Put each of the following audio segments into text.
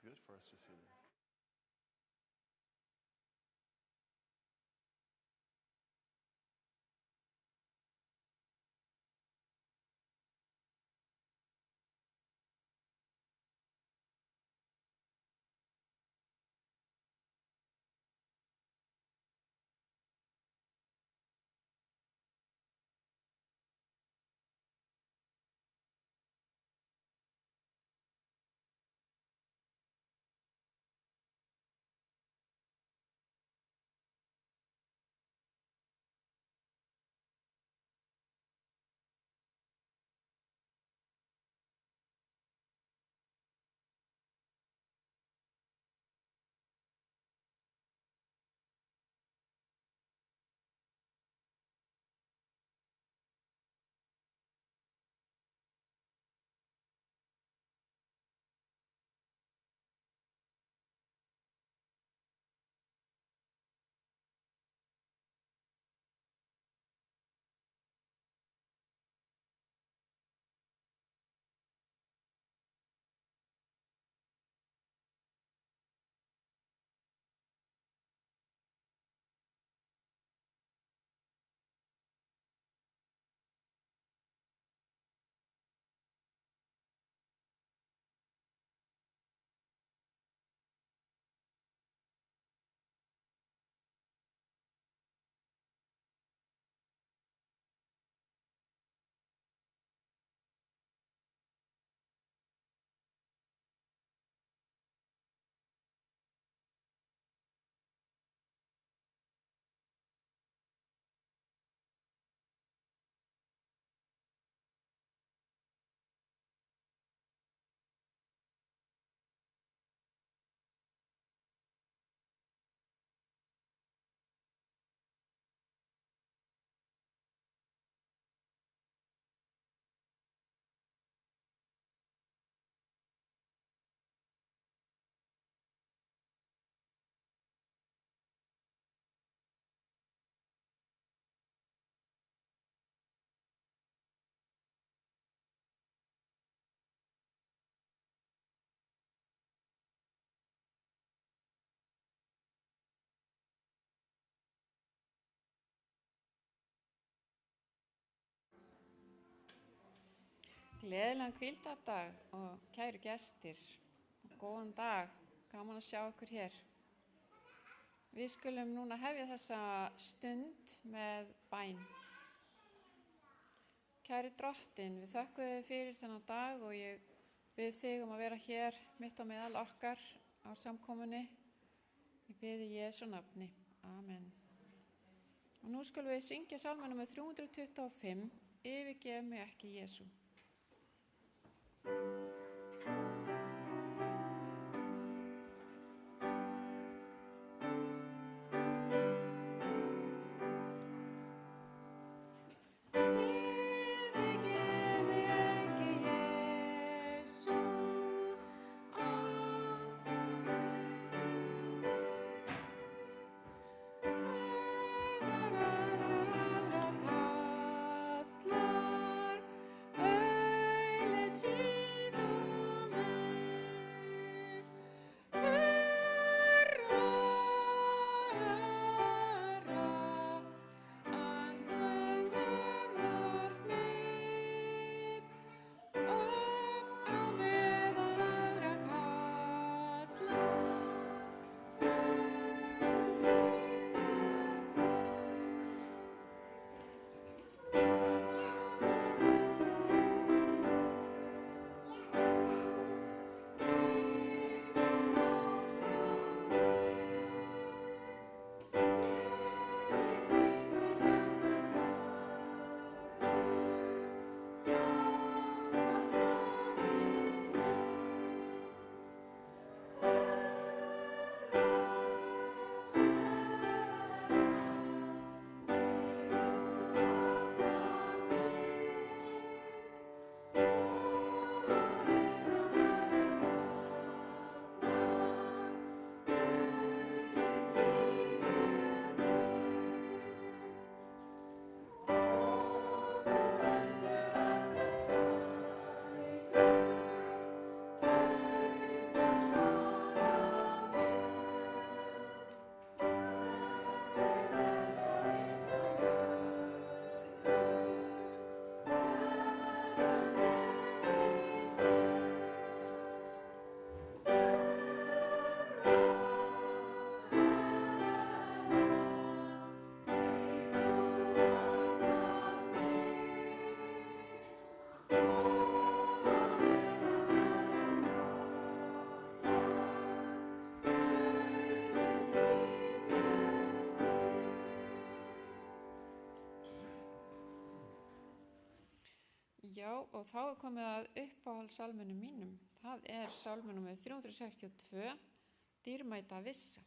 good for us to see them. Gleðilegan hvíldardag og kæru gestir. Góðan dag, gaman að sjá ykkur hér. Við skulum núna hefja þessa stund með bæn. Kæri Drottinn, við þökkum þér fyrir þennan dag og ég bið þig að vera hér mitt á meðal okkar á samkomunni. Ég bið í Jesú nafni. Amen. Og nú skulum við syngja sálma númer 325, Yfirgef mig ekki Jesú. Kallar, auðlegð tíð og Já, og þá komið að uppáhaldssalminum mínum. Það salmi númer 362, Dýrmæta vissa.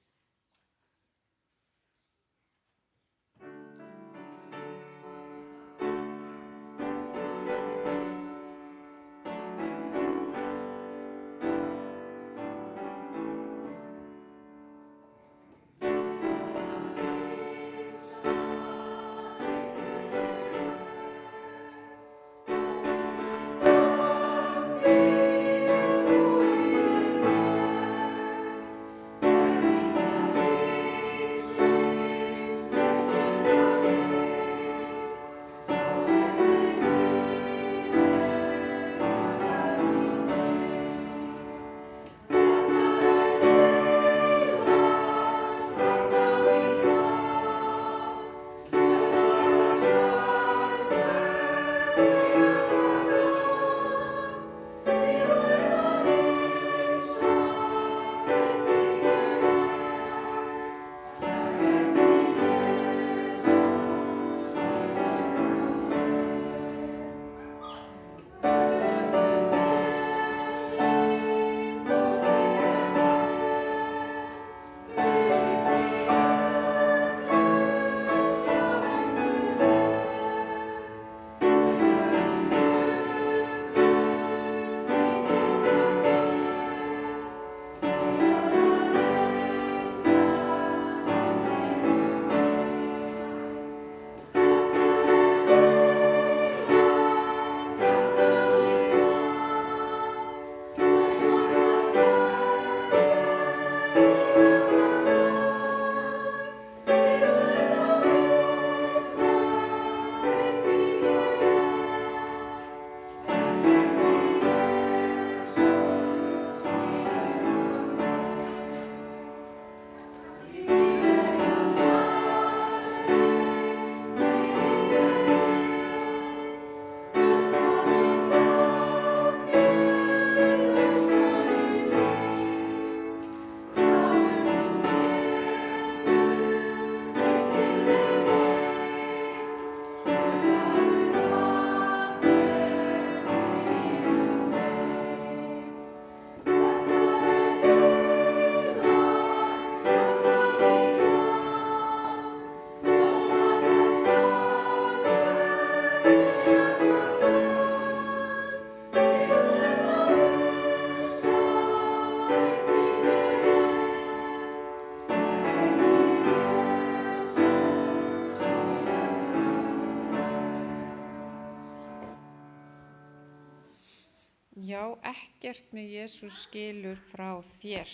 Já, ekkert með Jesús skilur frá þér.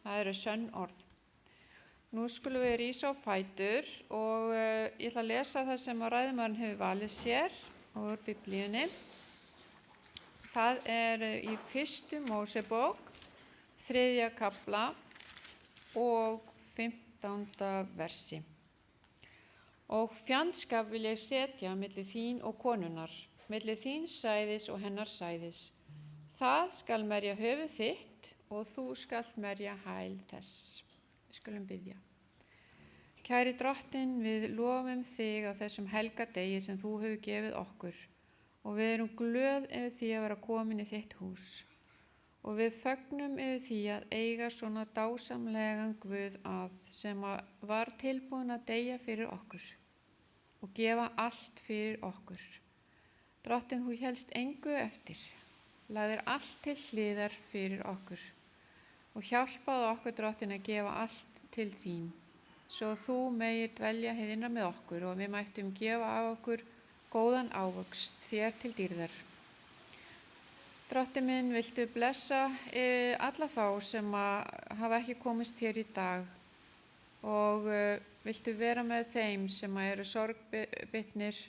Það eru sönn orð. Nú skulum við rísa á fætur og ég ætla að lesa það sem að ræðumaðurinn hefur valið sér úr Biblíunni. Það í 1. Mósebók, 3. kafla og 15. versi. Og fjandskap vil ég setja milli þín og konunnar, milli þíns sæðis og hennar sæðis. Það skal merja höfuð þitt og þú skalt merja hæl þess. Við skulum biðja. Kæri Drottinn, við lofum þig á þessum helga degi sem þú hefur gefið okkur og við erum glöð yfir því að vera komin í þitt hús og við fögnum yfir því að eiga svona dásamlegan Guð sem var tilbúinn að deyja fyrir okkur og gefa allt fyrir okkur. Drottinn, þú hélst engu eftir, lagðir allt til hliðar fyrir okkur og hjálpaði okkur, Drottinn, að gefa allt til þín, svo þú megir dvelja hið innra með okkur og við mættum gefa af okkur góðan ávöxt þér til dýrðar. Drottinn minn, viltu blessa alla þá sem hafa ekki komist hér í dag og viltu vera með þeim sem eru sorgbitnir,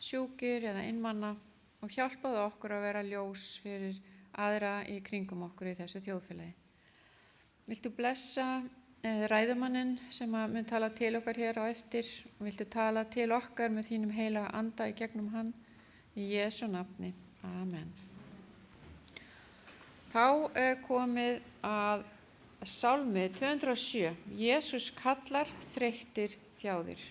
sjúkir eða einmana og hjálpaðu okkur að vera ljós fyrir aðra í kringum okkur í þessu þjóðfélagi. Viltu blessa ræðumanninn sem mun tala til okkar hér á eftir og viltu tala til okkar með þínum heilaga anda í gegnum hann í Jesú nafni. Amen. Þá komið að sálmi 207. Jesús kallar þreyttir þjáðir.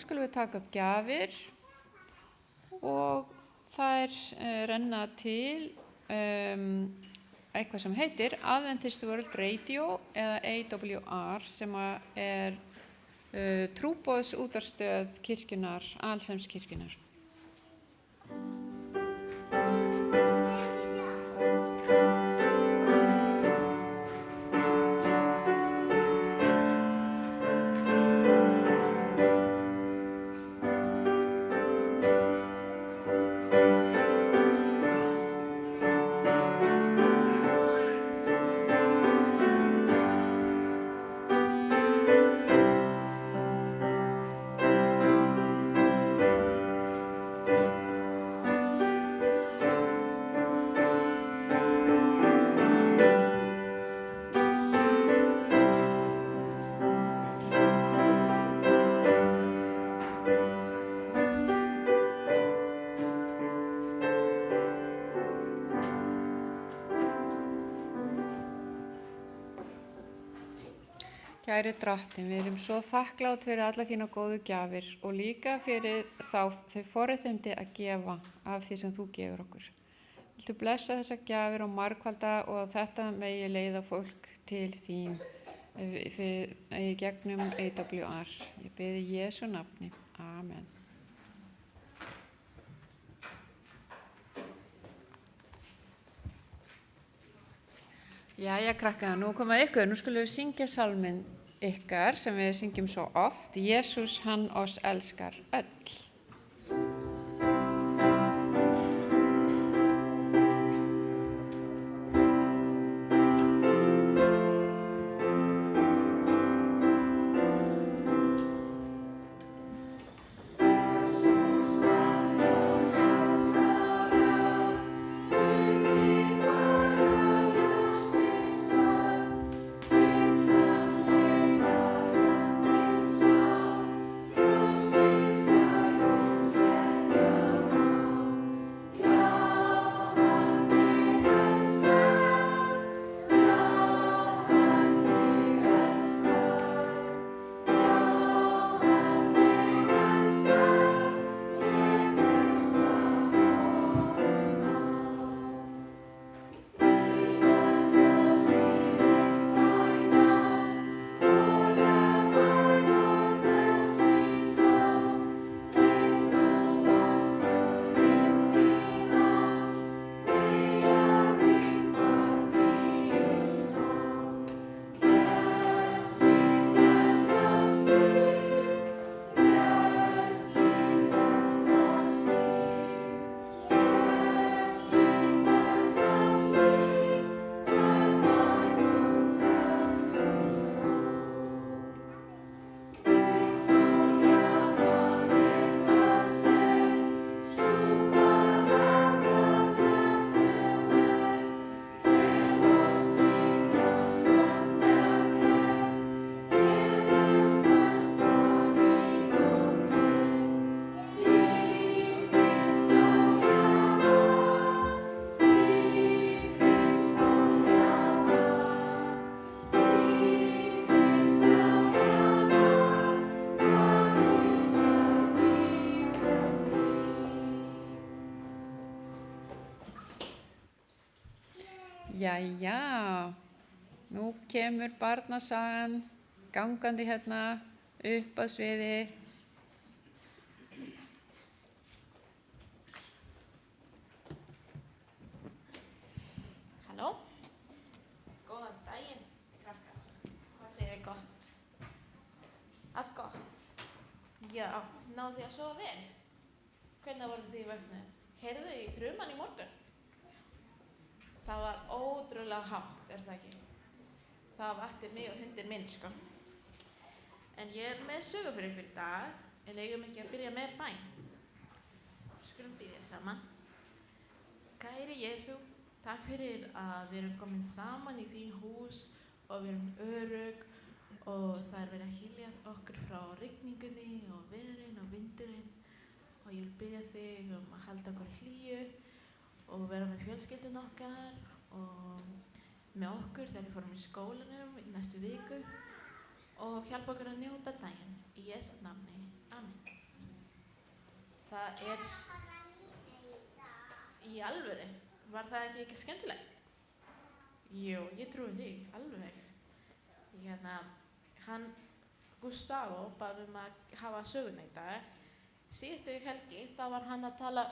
skulum við taka upp gjafir og þær renna til eitthvað sem heitir Adventist World Radio eða AWR sem er trúboðsútvarpsstöð kirkjunnar, Alheimskirkjunnar. Kæri Drottinn, við erum svo þakklát fyrir alla þína góðu gjafir og líka fyrir þau forréttindi að gefa af því sem þú gefur okkur. Viltu blessa þessar gjafir og margfalda og þetta megi leiða fólk til þín í gegnum AWR. Ég bið í Jesú nafni. Amen. Jæja, krakkar, nú komað ykkur. Nú skulum við syngja sálminn ykkar sem við syngjum svo oft. Jesús, hann oss elskar öll. Jæja, nú kemur barnasagan gangandi hérna upp að sviði. Halló, góðan daginn, krakkar. Hvað segir þið gott? Allt gott? Já, náðu þið að sofa vel? Hvernig voru þið vöknuð? Heyrðu þið í þrumann í morgun? Það var ótrúlega hátt, það ekki? Það vakti mig og hundinn minn, sko. En ég með sögu fyrir ykkur í dag, en eigum ekki að byrja með bæn. Skulum byrja saman. Kæri Jesú, takk fyrir að við erum komin saman í þín hús og við erum örugg og það er verið að hylja okkur frá rigningunni og veðurinn og vindurinn og ég vil biðja þig að halda okkur hlýju og vera með fjölskyldun okkar og með okkur þegar við fórum í skólanum í næstu viku og hjálpa okkur að njóta daginn. Í Jesú nafni. Amen. það í alvöru. Var það ekki skemmtilegt? Jú, ég trúi því, alveg. Hann Gustavo bað að hafa söguna í dag. Síðustu helgi þá var hann að tala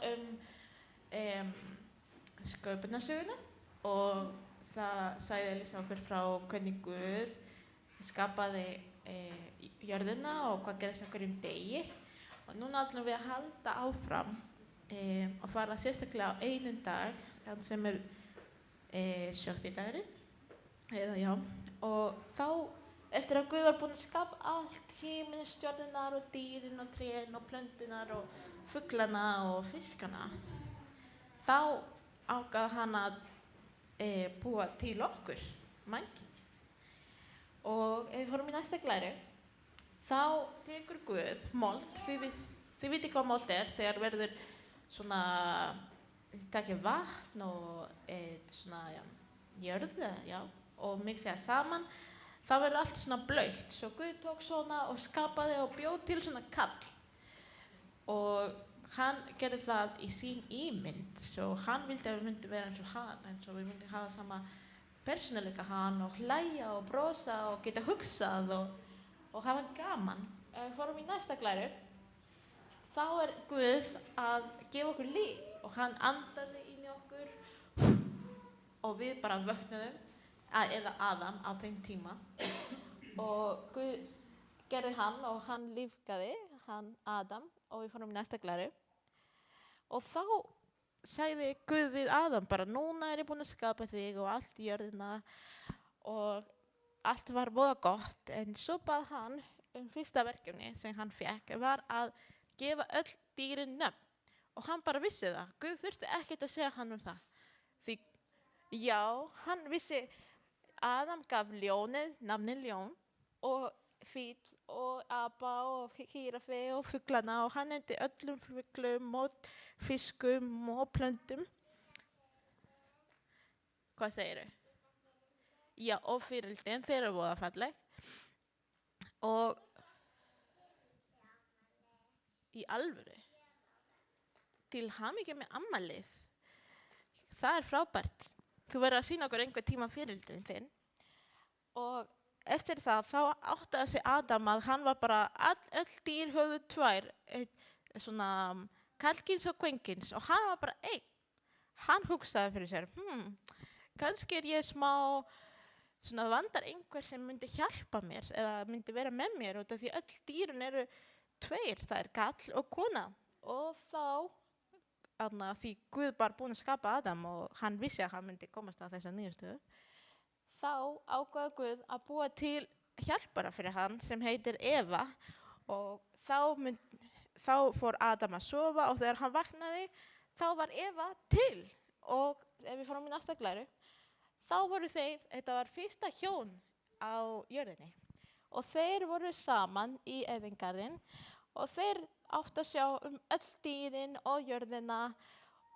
sköpunarsöguna og það sagði Elísa okkur frá hvernig Guð skapaði jörðina og hvað gerist á hverjum degi. Og núna ætlum við að halda áfram og fara sérstaklega á einum dag, sem sjöttidagurinn, og þá eftir að Guð var búinn að skapa allt, himininn, stjörnurnar og dýrin og trén og plönturnar og fuglana og fiskana, þá ákvað hann að búa til okkur, mannkynið. Og ef við fórum í næsta glæru, þá tekur Guð mold, þið viti hvað mold þegar verður svona, takið vatn og jörð, og mixið það saman, þá verður allt svona blautt. Svo Guð tók svona og skapaði og bjó til svona kall. Og hann gerði það í sín ímynd, svo hann vildi að við myndum vera eins og hann, eins og við myndum hafa sama persónuleika hann og hlæja og brosa og geta hugsað og hafa gaman. Ef við fórum í næsta glæru, þá Guð að gefa okkur líf og hann andaði inn í okkur og við bara vöknuðum, eða Adam á þeim tíma. Og Guð gerði hann og hann lífgaði, hann Adam, og við fórum í næsta glæru. Og þá sagði Guð við Adam bara, núna ég búinn að skapa þig og allt í jörðina og allt var voða gott, en svo bað hann fyrsta verkefni sem hann fékk var að gefa öll dýrin nöfn. Og hann bara vissi það. Guð þurfti ekkert að segja hann það. Því, já, hann vissi, Adam gaf ljónið, nafnið ljón, og fíll og apa og gíraffi og fuglana og hann nefndi öllum fuglum og fiskum og plöntum. Hvað segirðu? Já, og firildin, þeir eru voða falleg. Og í alvöru, til hamingju með afmælið. Það frábært. Þú verður að sýna okkur einhver tíma firildin þinn. Og eftir það, þá áttaði sig Adam að hann var bara, öll dýr höfðu tvær, svona karlkyns og kvenkyns, og hann var bara einn. Hann hugsaði fyrir sér, kannski ég smá, svona vandar einhver sem myndi hjálpa mér, eða myndi vera með mér, út af því öll dýrin eru tveir, það karl og kona. Og þá, því Guð var búinn að skapa Adam og hann vissi að hann myndi komast að þessa niðurstöðu, þá ákvað Guð að búa til hjálpara fyrir hann sem heitir Eva, og þá fór Adam að sofa og þegar hann vaknaði, þá var Eva til. Og ef við fórum í næsta glæru, þá voru þetta var fyrsta hjón á jörðinni. Og þeir voru saman í Edengarðinn og þeir áttu að sjá öll dýrin og jörðina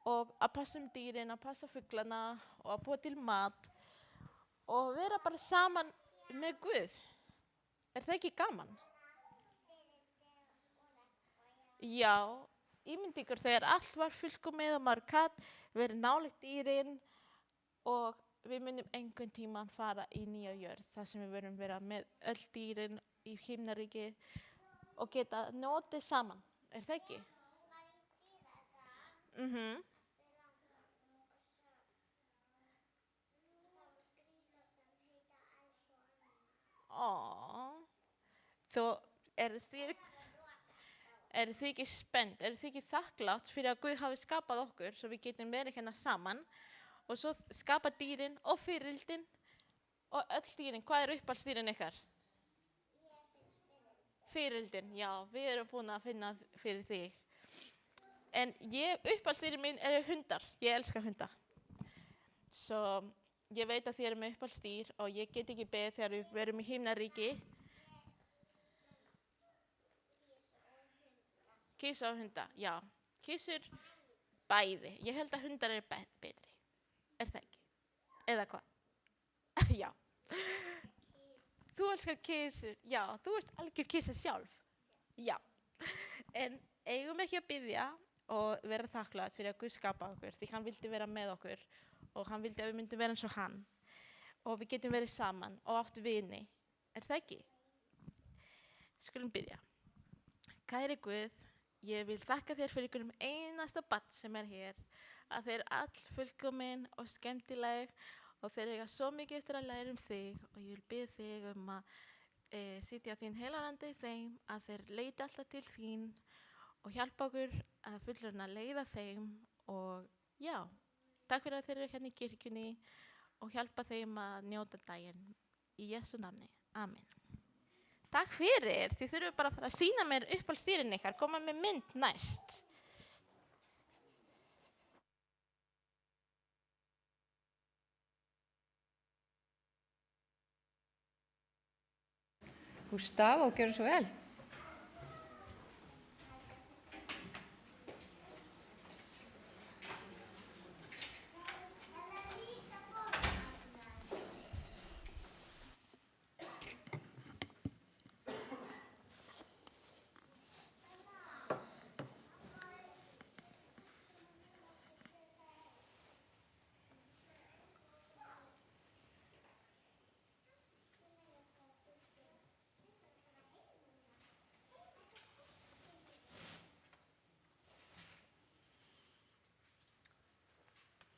og að passa dýrin, að passa fuglana og að búa til mat og vera bara saman með Guð. Það ekki gaman? Já, ímyndið ykkur þegar allt var fullkomið og maður gat verið nálægt dýrin og við myndum einhvern tímann fara í nýja jörð þar sem við verðum vera með öll dýrin í himnaríki og geta notið saman. Það ekki? Þú eru þið ekki spennt, eru þið ekki þakklátt fyrir að Guð hafi skapað okkur svo við getum verið hérna saman og svo skapa dýrin og firildin og öll dýrin. Hvað uppáhaldsdýrin ykkar? Firildin, já, við erum búin að finna fyrir þig. En uppáhaldsdýrin mín eru hundar, ég elska hunda. Svo ég veit að þið eru með uppáhaldsdýr og ég get ekki beðið þegar við verum í himnaríki. Kísur og hunda, já. Kísur bæði. Ég held að hundar eru betri. Það ekki? Eða hvað? Já. Þú elskar kísur. Já, þú ert algjör kísa sjálf. Já. En eigum ekki að biðja og vera þakklátt fyrir að Guð skapa okkur, því hann vildi vera með okkur og hann vildi að við myndum vera eins og hann og við getum verið saman og átt vini. Það ekki? Skulum byrja. Kæri Guð, ég vil þakka þér fyrir einhverjum einasta barn sem hér, að þeir all fullkomin og skemmtileg og þeir eiga svo mikið eftir að læra þig og ég vil biðja þig að sitja þín heilarandi í þeim, að þeir leiti alltaf til þín og hjálpa okkur að fullorðna leiða þeim og já, takk fyrir að þeir eru hérna í kirkjunni og hjálpa þeim að njóta daginn. Í Jesú nafni. Amen. Takk fyrir, þið þurfum bara að fara að sýna mér uppáhaldsdýrin ykkar, koma með mynd næst. Gustavo, gjörðu svo vel.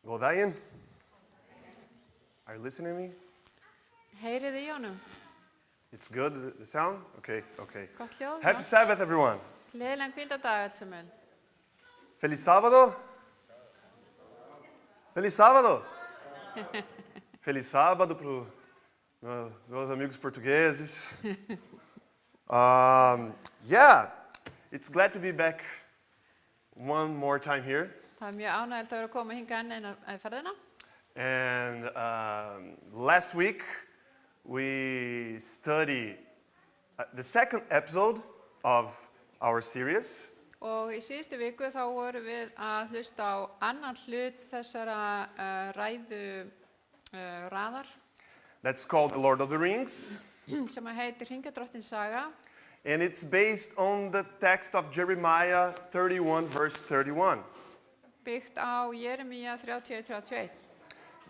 Góðan daginn. Are you listening to me? Heyrið í honum. It's good, the sound? Okay. Gott hljóð. Happy Sabbath, everyone. Gleðilegan hvíldardag allsumul. Feliz sábado. Feliz sábado. Feliz sábado para meus amigos portugueses. Yeah, it's glad to be back one more time here. Það mjög ánægilegt að vera að koma hingað enn eina ferðina. And last week we studied the second episode of our series. Og í síðustu viku þá vorum við að hlusta á annan hlut þessara raðar That's called The Lord of the Rings. sem heitir Hringadrottins saga. And it's based on the text of Jeremiah 31, verse 31. Byggt á Jeremía 31:31.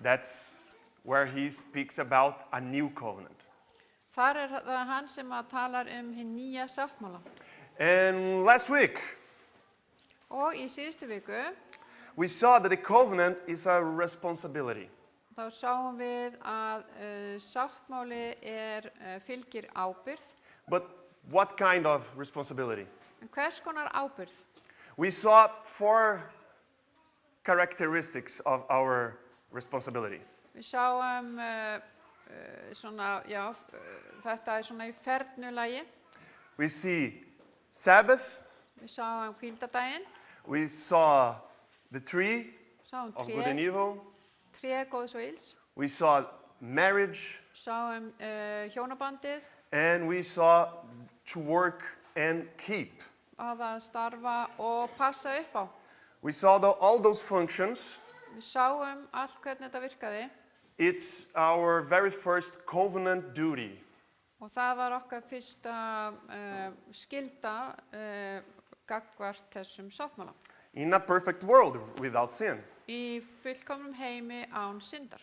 That's where he speaks about a new covenant. Þar það hann sem að talar hinn nýja sáttmála. And last week, Og í síðustu viku we saw that a covenant is a responsibility. þá sáum við að sáttmáli fylgir ábyrgð. But what kind of responsibility? En hvers konar ábyrgð? We saw 4 characteristics of our responsibility. Við sáum þetta svona í fernulagi. We see Sabbath, Við sáum hvíldardaginn, we saw the tree sáum of good and evil, tré góðs og ills, we saw marriage, sáum hjónabandið, and we saw to work and keep. að starfa og passa upp á. We saw all those functions. Við sáum allt hvernig þetta virkaði It's our very first covenant duty. og það var okkar fyrsta skylda gagnvart þessum sáttmála. In a perfect world without sin. Í fullkomnum heimi án syndar.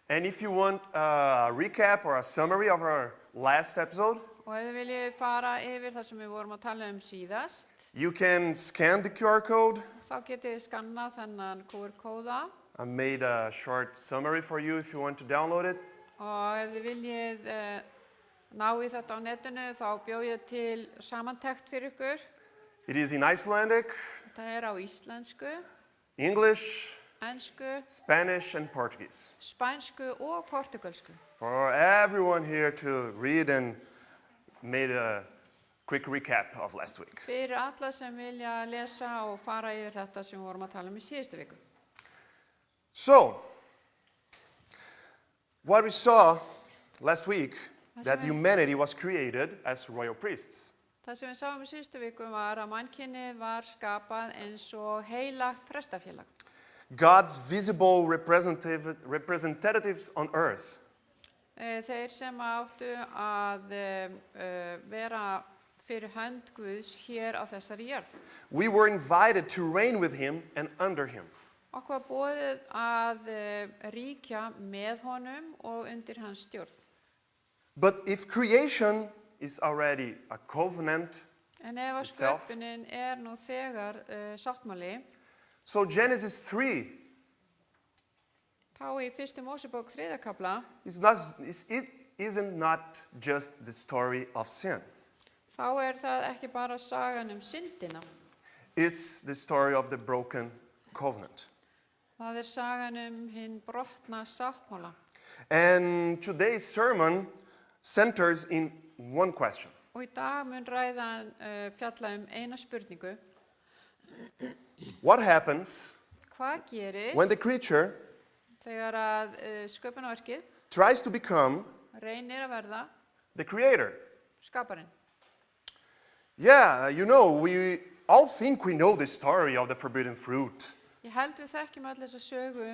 And if you want a recap or a summary of our last episode, Og ef þið viljið fara yfir það sem við vorum að tala síðast, you can scan the QR code. þá getið þið skannað þennan QR-kóða. I made a short summary for you if you want to download it. Og ef þið viljið ná í þetta á netinu, þá bjó ég til samantekt fyrir ykkur. It is in Icelandic, Það á íslensku, English, ensku, Spanish, and Portuguese. spænsku og portugalsku. For everyone here to read and made a quick recap of last week. Fyrir alla sem vilja lesa og fara yfir þetta sem við vorum að tala í síðustu viku. So, what we saw last week, that humanity was created as royal priests. Það sem við sáum í síðustu viku var að mannkynið var skapað eins og heilagt prestafélag. God's visible representatives on earth. Þeir sem áttu að vera fyrir hönd Guðs hér á þessari jörð. We were invited to reign with him and under him. Okkur var boðið að ríkja með honum og undir hans stjórn. But if creation is already a covenant, En ef að Itself. sköpunin nú þegar sáttmáli, so Genesis 3 þá í 1. Mósebók 3. kafla, it isn't not just the story of sin. þá það ekki bara sagan syndina. It's the story of the broken covenant. Það sagan hinn brotna sáttmála. And today's sermon centers in one question. Og í dag mun ræðan fjalla eina spurningu. What happens Hvað gerist when the creature þegar að sköpunarverkið tries to become reynir að verða the creator? skaparinn? Yeah, you know, we all think we know the story of the forbidden fruit Ég held við þekkjum öll þessa sögu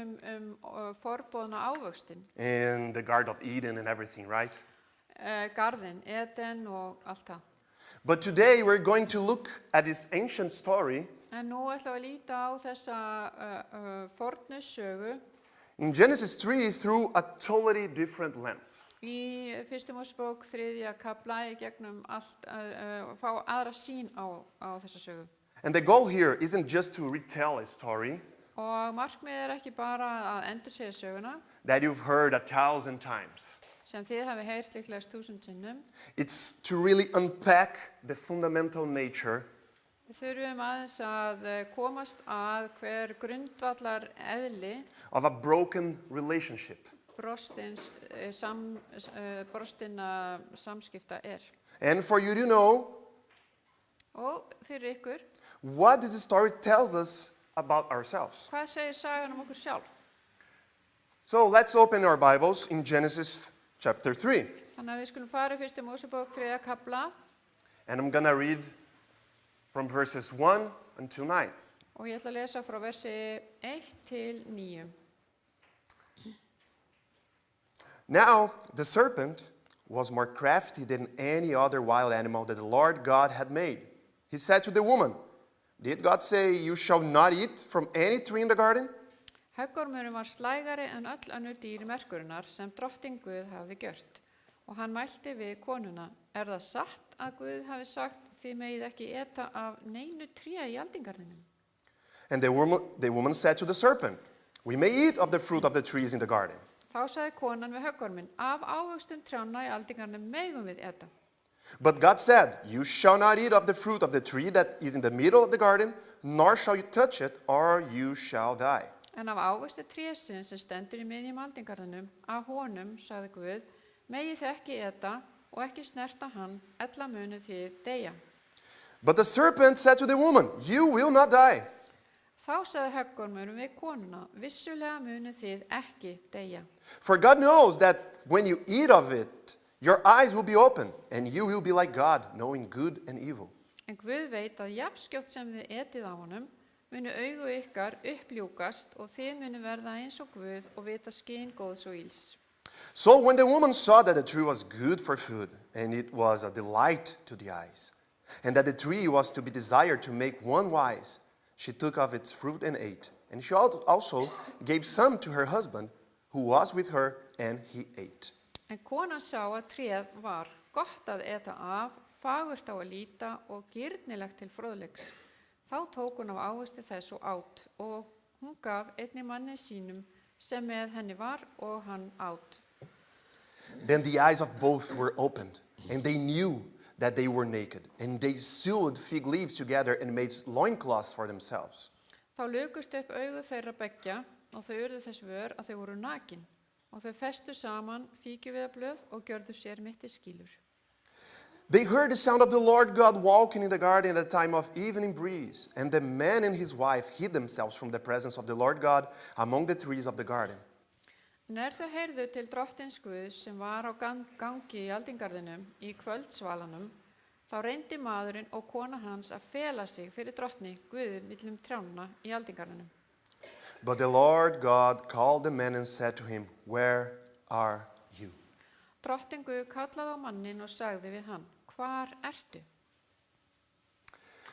forboðna ávöxtin, in the Garden of Eden and everything, right? garðinn, Eden og allt það. But today we're going to look at this ancient story En nú ætlum við að líta á þessa fornu sögu in Genesis 3 through a totally different lens. í 1. Mósebók 3. kafla í gegnum allt, fá aðra sýn á þessa sögu. And the goal here isn't just to retell a story Og markmiðið ekki bara að endursegja söguna that you've heard 1,000 times. sem þið hafi heyrt líklegast 1000 sinnum. It's to really unpack the fundamental nature Við þurfum aðeins að komast að hver grundvallar eðli of a broken relationship. brostinna samskipta And for you to know Og fyrir ykkur, what this story tells us about ourselves. hvað segir sagan okkur sjálf? So let's open our Bibles in Genesis chapter 3. Þannig að við skulum fara í 1. Mósebók 3. kafla And I'm going to read from verses 1 until 9. og ég ætla að lesa frá versi 1 til 9. Now the serpent was more crafty than any other wild animal that the Lord God had made. He said to the woman, "Did God say you shall not eat from any tree in the garden?" Höggormurinn var slægari en öll önnur dýr merkurinnar sem drottinn Guð hafði gjört. Og hann mælti við konuna, það satt að Guð hafi sagt, þið megið ekki eta af neinu tré í aldingarðinum? And the woman said to the serpent, "We may eat of the fruit of the trees in the garden." Þá sagði konan við höggorminn, af ávöxtum trjánna í aldingarðinum megum við eta. But God said, "You shall not eat of the fruit of the tree that is in the middle of the garden, nor shall you touch it, or you shall die." En af ávöxtu trésins sem stendur í miðjum aldingarðinum, af honum, sagði Guð, megið þið ekki eta og ekki snerta hann, ella munið þið deyja. But the serpent said to the woman, "You will not die." Þá sagði höggormurinn við konuna, vissulega munið þið ekki deyja. For God knows that when you eat of it, your eyes will be open, and you will be like God, knowing good and evil. En Guð veit að jafnskjótt sem þið etið á honum, munu augu ykkar uppljúkast og þið munu verða eins og Guð og vita skyn góðs og ills. So when the woman saw that the tree was good for food, and it was a delight to the eyes, and that the tree was to be desired to make one wise, she took of its fruit and ate. And she also gave some to her husband, who was with her, and he ate. En konan sá að tréð var gott að eta af, fagurt á að líta og gyrnilegt til fróðleiks. Þá tók hún af ávexti þess og át, og hún gaf einni manni sínum sem með henni var og hann át. Then the eyes of both were opened, and they knew that they were naked, and they sewed fig leaves together and made loincloths for themselves. Þá lukust upp augu þeirra beggja og þau urðu þess vör að þau voru nakin, og þau festu saman fíkjuviðarblöð og gjörðu sér mittiskýlur. They heard the sound of the Lord God walking in the garden at the time of evening breeze, and the man and his wife hid themselves from the presence of the Lord God among the trees of the garden. En þau heyrðu til drottins Guðs sem var á gangi í aldingarðinum í kvöldsvalanum, þá reyndi maðurinn og kona hans að fela sig fyrir drottni Guði millum trjánna í aldingarðinum. But the Lord God called the man and said to him, "Where are you?" Drottin Guð kallaði á mannin og sagði við hann, hvar ertu?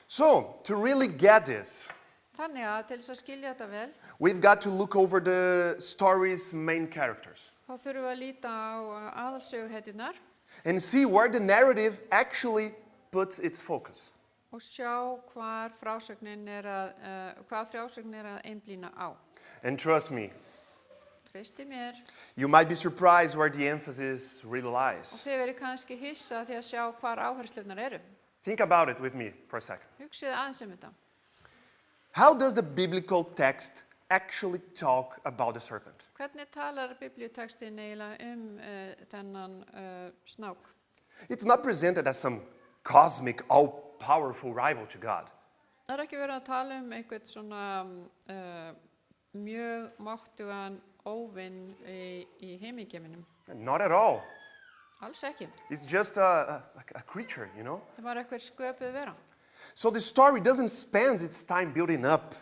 So, to really get this, Þannig að til þess að skilja þetta vel, we've got to look over the story's main characters þá þurfum við að líta á aðalsöguhetjurnar and see where the narrative actually puts its focus. og sjá hvað frásögnin er að einblína á. And trust me, Treysti mér. you might be surprised where the emphasis really Og lies. þið verið kannski hissa því að sjá hvar áherslunar eru. Think about it with me for a second. Hugsið aðeins þetta. How does the biblical text actually talk about the serpent? Hvernig talar biblíutextin eiginlega þennan snák? It's not presented as some cosmic, all-powerful rival to God. Það er ekki verið að tala einhvern svona mjög máttugan óvinn í heimingeiminum. Not at all. Alls ekki. It's just a creature, you know? Það var eitthvað sköpuð vera. So the story doesn't spend its time building up.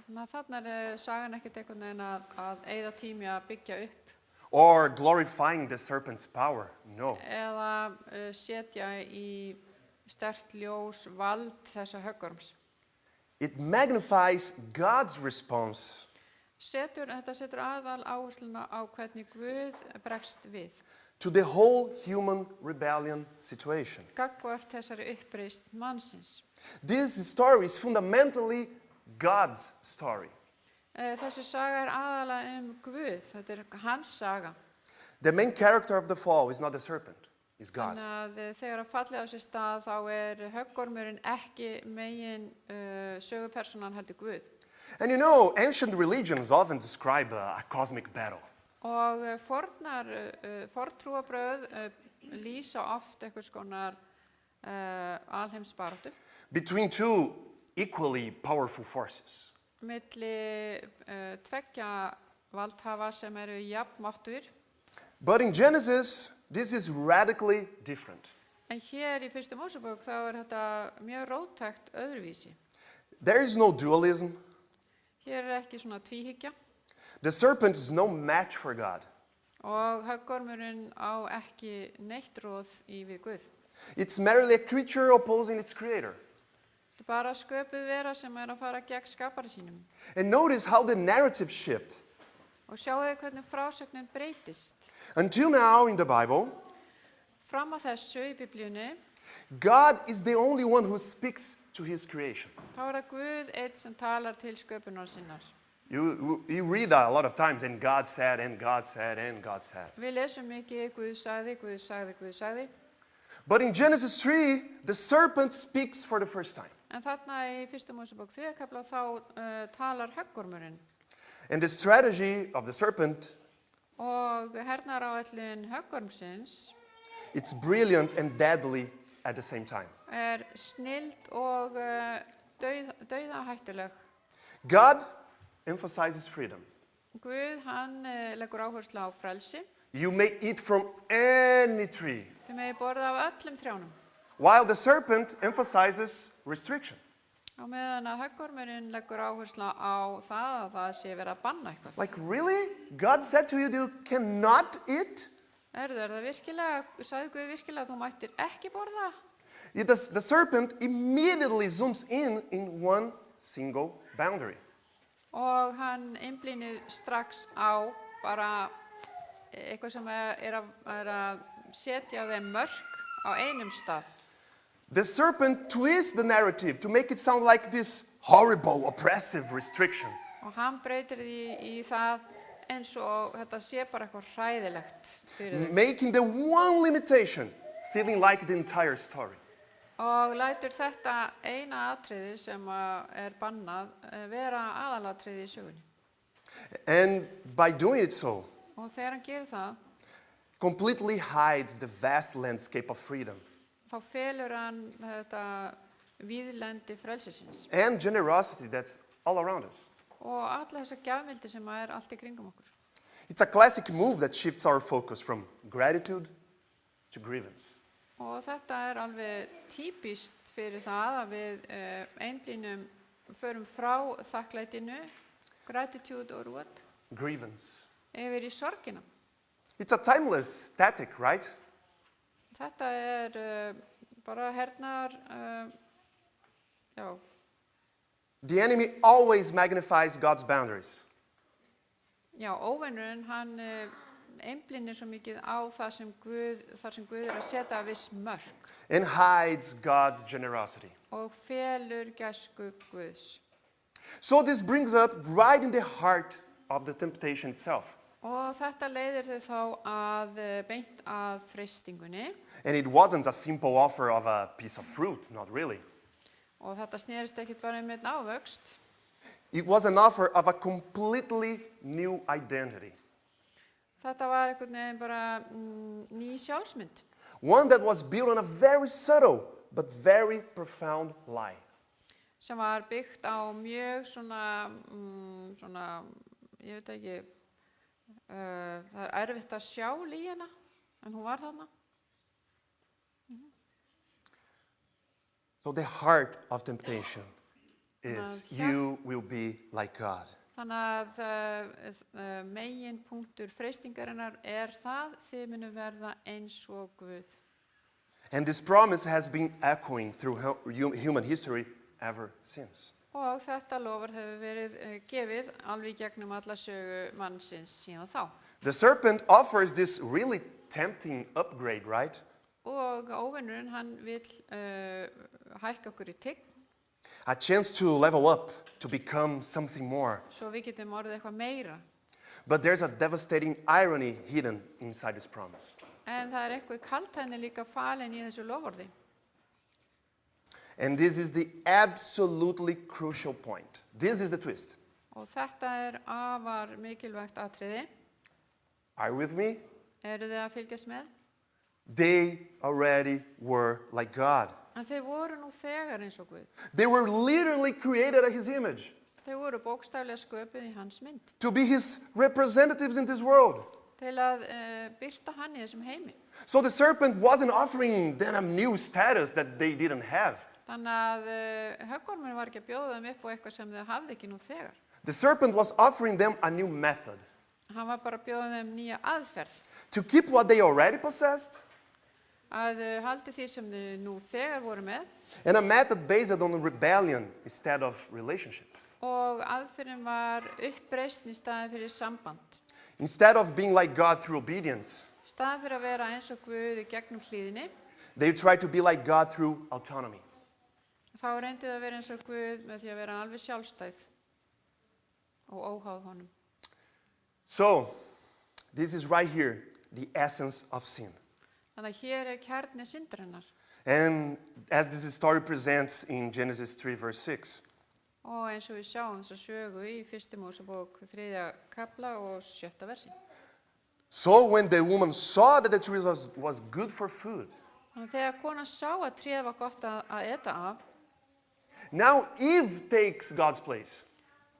Þarna sagan ekkert einhvern veginn að eyða tími að byggja upp Or glorifying the serpent's power. No. eða setja í sterkt ljós vald þessa höggorms. It magnifies God's response Þetta setur aðal áhersluna á hvernig Guð bregst við. to the whole human rebellion situation. Gagnvart þessari uppreist mannsins. This story is fundamentally God's story. Þessi saga er aðalega Guð, þetta er hans saga. The main character of the fall is not the serpent, it's God. Þannig að þegar að fallið á sér stað þá höggormurinn ekki megin sögupersonan heldur Guð. And you know, ancient religions often describe a cosmic battle. Og forntrúarbrögð lýsa oft einhvers konar alheimsbaráttu Between two equally powerful forces. milli tveggja valdhafa sem eru jafnmáttugir. But in Genesis, this is radically different. En hér í fyrstu Mósebók þá þetta mjög róttækt öðruvísi. There is no dualism. Hér ekki svona tvíhyggja The serpent is no match for God. og höggormurinn á ekki neitt róð við Guð. It's merely a creature opposing its creator. Þetta bara sköpuð vera sem að fara gegn skapara sínum. And notice how the narrative shift. Og sjáu hvernig frásögnin breytist. Until now in the Bible, Fram að þessu í Biblíunni, God is the only one who speaks to his creation. þá það Guð einn sem talar til sköpunar sinnar. You read that a lot of times, and God said, and God said, and God said. Við lesum mikið Guð sagði, Guð sagði, Guð sagði. But in Genesis 3, the serpent speaks for the first time. En þarna í fyrstu Mósebók 3. kafla þá talar höggormurinn. And the strategy of the serpent, Og hernaðaráætlun höggormsins it's brilliant and deadly at the same time. snilld og dauðahættuleg. God emphasizes freedom. Guð, hann leggur áherslu á frelsi. You may eat from any tree, Þið megi borða af öllum trjánum. while the serpent emphasizes restriction. Á meðan að höggormurinn leggur áherslu á það að það sé verið að banna eitthvað. Like, really? God said to you, you cannot eat? Er það virkilega, sagði Guð virkilega að þú mættir ekki borða? The serpent immediately zooms in one single boundary. Og hann einblínir strax á bara eitthvað sem er að setja þeim mörk á einum stað. The serpent twists the narrative to make it sound like this horrible, oppressive restriction. Og hann breytir því í það eins og þetta sé bara eitthvað hræðilegt fyrir þau. Making the one limitation feeling like the entire story. Og lætur þetta eina atriði sem bannað vera aðalatriði í sögunni. And by doing it so, Og þegar hann gerir það, completely hides the vast landscape of freedom þá felur hann þetta víðlendi frelsisins. and generosity that's all around us. Og alla þessa gjafmildi sem allt í kringum okkur. It's a classic move that shifts our focus from gratitude to grievance. Og þetta alveg típist fyrir það að við einblínum, förum frá þakklætinu, gratitude og what? Grievance. Yfir í sorgina. It's a timeless static, right? Þetta bara hernaðar Já, The enemy always magnifies God's boundaries. já, óvinurinn, hann einblínir svo mikið á þar sem Guð er að setja viss mörk And hides God's generosity. og felur gæsku Guðs. So this brings up right in the heart of the temptation itself. Og þetta leiðir þau þá að beint að freistingunni And it wasn't a simple offer of a piece of fruit, not really. og þetta snerist ekkert bara einn ávöxt. It was an offer of a completely new identity. Þetta var einhvern veginn bara ný sjálfsmynd. One that was built on a very subtle but very profound lie. Sem var byggt á mjög svona, ég veit ekki, það er erfitt að sjá lína, en hún var þarna. So the heart of temptation is Yeah. you will be like God. Þannig að megin punktur freistingarinnar það, þið munu verða eins og Guð. And this promise has been echoing through human history ever since. Og þetta lofar hefur verið gefið alveg í gegnum alla sögu mannsins síðan þá. The serpent offers this really tempting upgrade, right? Og óvinurinn, hann vil hækka okkur í tign, A chance to level up, to become something more. svo við getum orðið eitthvað meira. But there's a devastating irony hidden inside this promise. En það eitthvað kaldhæðni líka falin í þessu loforði. And this is the absolutely crucial point. This is the twist. Og þetta afar mikilvægt atriði. Are you with me? Eru þið að fylgjast með? They already were like God. En þau voru nú þegar eins og Guð. They were literally created at His image, Þau voru bókstaflega sköpuð í hans mynd. to be His representatives in this world. Til að birta hann í þessum heimi. So the serpent wasn't offering them a new status that they didn't have. Þannig að höggormurinn var ekki að bjóða þeim upp á eitthvað sem þau hafði ekki nú þegar. The serpent was offering them a new method Hann var bara að bjóða þeim nýja aðferð. to keep what they already possessed, Að haldi því sem þau nú þegar voru með. and a method based on rebellion instead of relationship. Og aðferðin var uppreisn í staðin fyrir samband. Instead of being like God through obedience, Í staðin fyrir að vera eins og Guð í gegnum hlíðinni, they tried to be like God through autonomy. þá reyndu þau að vera eins og Guð með því að vera alveg sjálfstæð og óháð honum. So, this is right here, the essence of sin. Þannig að hér kjarni syndarinnar. And as this story presents in Genesis 3, verse 6, Og eins og við sjáum þessa sögu í 1. Mósebók 3. kapla og 7. versi. so when the woman saw that the tree was good for food, Þannig að þegar konan sá að tréð var gott að eta af, now Eve takes God's place.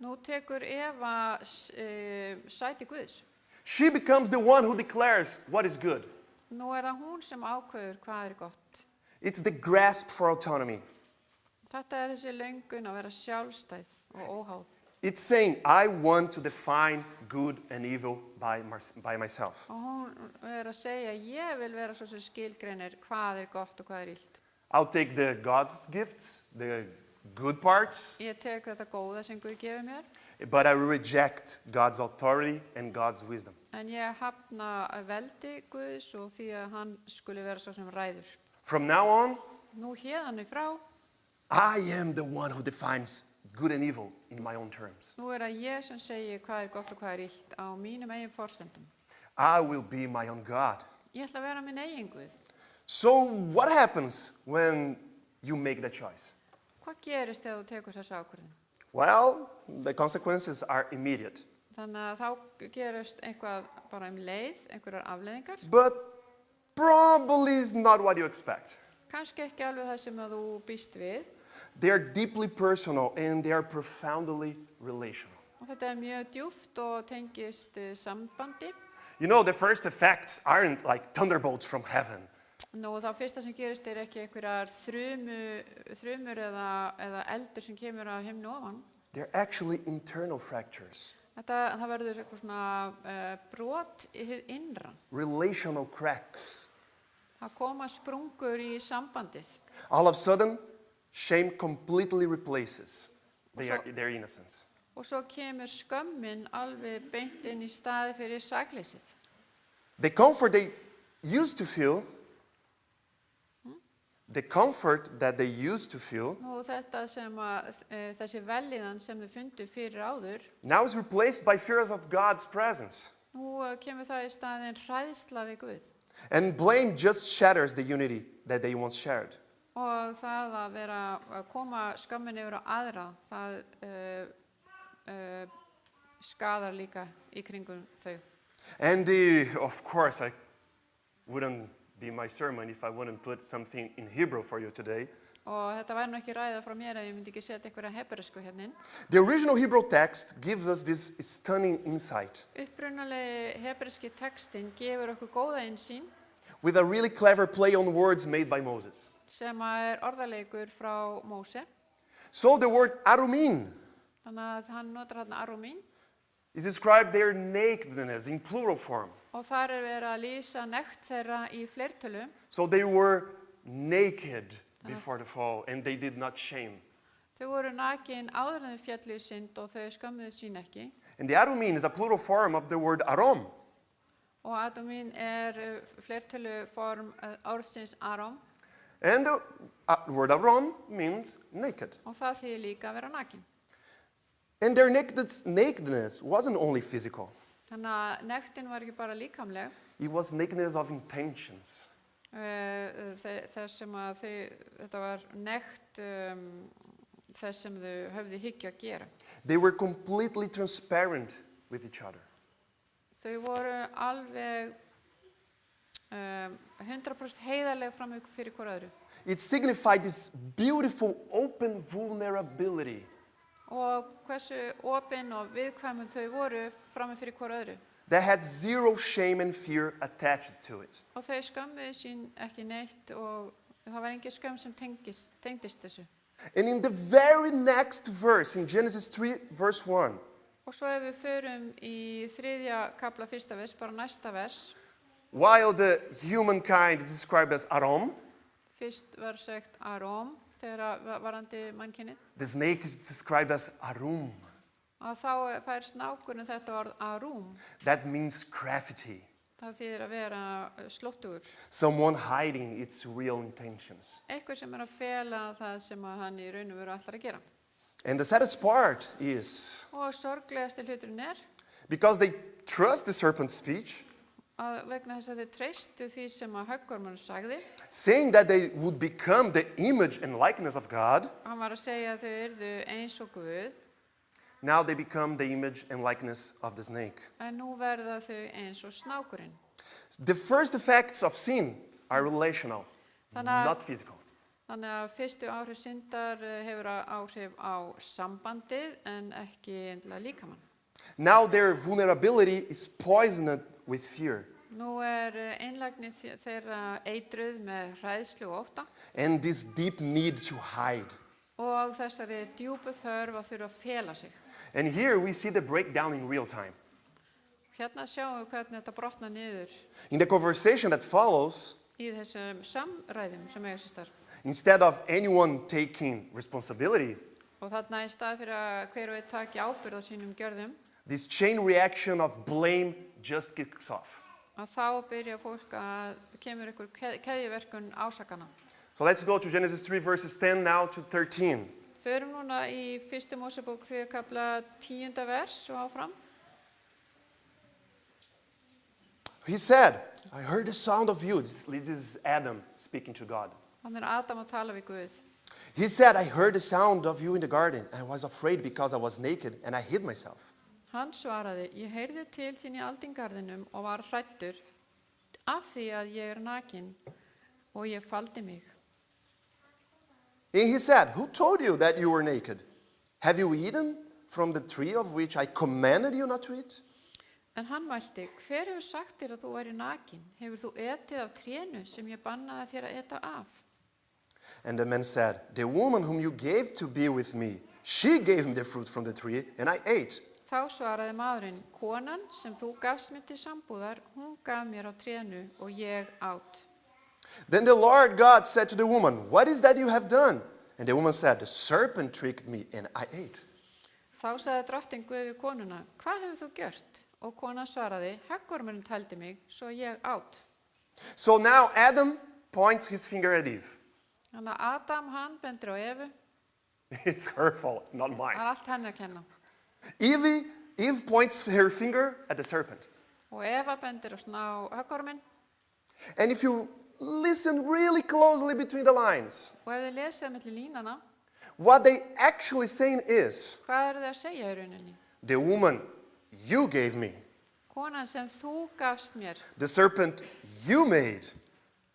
nú tekur Eva sæti Guðs. She becomes the one who declares what is good. Nú það hún sem ákveður hvað gott. It's the grasp for autonomy. Þetta þessi löngun að vera sjálfstæð og óháð. It's saying, I want to define good and evil by myself. Og hún að segja, ég vil vera svo sem skilgreinir hvað gott og hvað illt. I'll take the God's gifts, the good parts, Ég tek þetta góða sem Guð gefur mér, but I reject God's authority and God's wisdom. en ég hafna veldi Guðs og því að hann skuli vera svo sem ræður. From now on, Nú hérðan frá, I am the one who defines good and evil in my own terms. nú það ég sem segi hvað gott og hvað illt á mínum eigin forsendum. I will be my own God. Ég ætla að vera minn eigin Guð. So what happens when you make that choice? Hvað gerist þegar þú tekur þessu ákvörðun? Well, the consequences are immediate. Þannig að þá gerist eitthvað bara leið, einhverjar afleiðingar. But probably is not what you expect. Kannski ekki alveg það sem að þú býst við. They are deeply personal and they are profoundly relational. Og þetta mjög djúpt og tengist sambandi. You know, the first effects aren't like thunderbolts from heaven. Nú þá fyrsta sem gerist ekki einhverjar þrumur eða eldur sem kemur af himni ofan. They're actually internal fractures, Það verður eitthvað svona brot í hið innra. relational cracks. Það koma sprungur í sambandið. All of a sudden, shame completely replaces So- their innocence. Og svo kemur skömmin alveg beint inn í staði fyrir sakleysið. The comfort they used to feel, the comfort that they used to feel, Nú þetta sem að þessi velíðan sem þau fundu fyrir áður, now is replaced by fears of God's presence. nú kemur það í staðinn hræðsla við Guð. And blame just shatters the unity that they once shared. Og það að vera að koma skömmin yfir á aðra, það skadar líka í kringum þau. And of course, I wouldn't be my sermon if I wouldn't put something in Hebrew for you today. Og þetta væri nú ekki ræða frá mér ef ég myndi ekki setja einhverja hebresku hérna inn. The original Hebrew text gives us this stunning insight Upprunalegi hebreski textin gefur okkur góða innsýn with a really clever play on words made by Moses. sem að orðaleikur frá Móse. So the word arumin Þannig að hann notar hérna arúmín is described their nakedness in plural form. og þar verið að lýsa nekt þeirra í fleirtölu. So they were naked before the fall and they did not shame. Þau voru nakin áður en þau fjallu í synd og þau skömmuðu sín ekki. And the arumin is a plural form of the word arom. Og adúmín fleirtölu form orðsins aróm And the word arom means naked. og það þýðir líka að vera nakin. And their nakedness wasn't only physical. Þannig að nektin var ekki bara líkamleg, It was nakedness of intentions. þess sem að þetta var nekt þess sem þau höfðu hyggju að gera. They were completely transparent with each other. Þau voru alveg 100% heiðarleg fram fyrir hvort öðru. It signified this beautiful open vulnerability. Og hversu opin og viðkvæmun þau voru fram fyrir hvort öðru. That had zero shame and fear attached to it. Og þau skömmuðu sín ekki neitt og það var engin skömm sem tengdist þessu. And in the very next verse, in Genesis 3, verse 1, Og svo ef við förum í 3. kafla 1. vers, bara næsta vers, while the humankind is described as Arom, fyrst var sagt aróm þegar varandi mannkynið, the snake is described as Arum. að þá fær snákurinn þetta orð arúm. That means crafty, Það þýðir að vera slóttugur. someone hiding its real intentions. Eitthvað sem að fela það sem að hann í raun og veru ætlar að gera. And the saddest part is, Og sorglegasti hluturinn because they trust the serpent's speech, að vegna þess að þau treystu því sem að höggormurinn sagði, saying that they would become the image and likeness of God, hann var að segja að þau yrðu eins og Guð, now they become the image and likeness of the snake. en nú verða þau eins og snákurinn. The first effects of sin are relational, not physical. Þannig að fyrstu áhrif syndar hefur áhrif á sambandið en ekki endilega líkamann. Now their vulnerability is poisoned with fear. Nú einlægni þeirra eitruð með hræðslu og ótta And this deep need to hide. og þessari djúpu þörf að þurfa að fela sig. And here we see the breakdown in real time. Hérna sjáum við hvernig þetta brotnar niður In the conversation that follows, í þessum samræðum sem eiga sér stað. instead of anyone taking responsibility, Og þarna í stað fyrir að hver og einn taki ábyrgð á sínum gjörðum, this chain reaction of blame just kicks off. að þá byrja fólk að kemur ykkur keðjuverkun ásakana. So let's go to Genesis 3, verses 10 now to 13. Förum núna í 1. Mósebók 3. kafla 10. vers og áfram. He said, I heard the sound of you. This is Adam speaking to God. Þannig Adam að tala við Guð. He said, I heard the sound of you in the garden. I was afraid because I was naked and I hid myself. Hann svaraði, ég heyrði til þín í aldingarðinum og var hræddur af því að ég nakin og ég faldi mig. And he said, who told you that you were naked? Have you eaten from the tree of which I commanded you not to eat? En hann mælti, hver hefur sagt þér að þú væri nakin? Hefur þú etið af trénu sem ég bannaði þér að eta af? And the man said, the woman whom you gave to be with me, she gave me the fruit from the tree and I ate. Þá svaraði maðurinn, konan sem þú gafst mér til sambúðar, hún gaf mér á trénu og ég át. Then the Lord God said to the woman, what is that you have done? And the woman said, the serpent tricked me and I ate. Þá sagði drottinn Guð við konuna, hvað hefur þú gjört? Og konan svaraði, höggormurinn tældi mig, svo ég át. So now Adam points his finger at Eve. Þannig að Adam, hann bendir á Evu, It's her fault, not það mine. allt henni að kenna. Eve points her finger at the serpent. Og Eva bendir á höggorminn, And if you listen really closely between the lines, og ef þið lesið milli línana, what they actually saying is, hvað eru þið að segja í rauninni? the woman you gave me, Konan sem þú gafst mér, the serpent you made,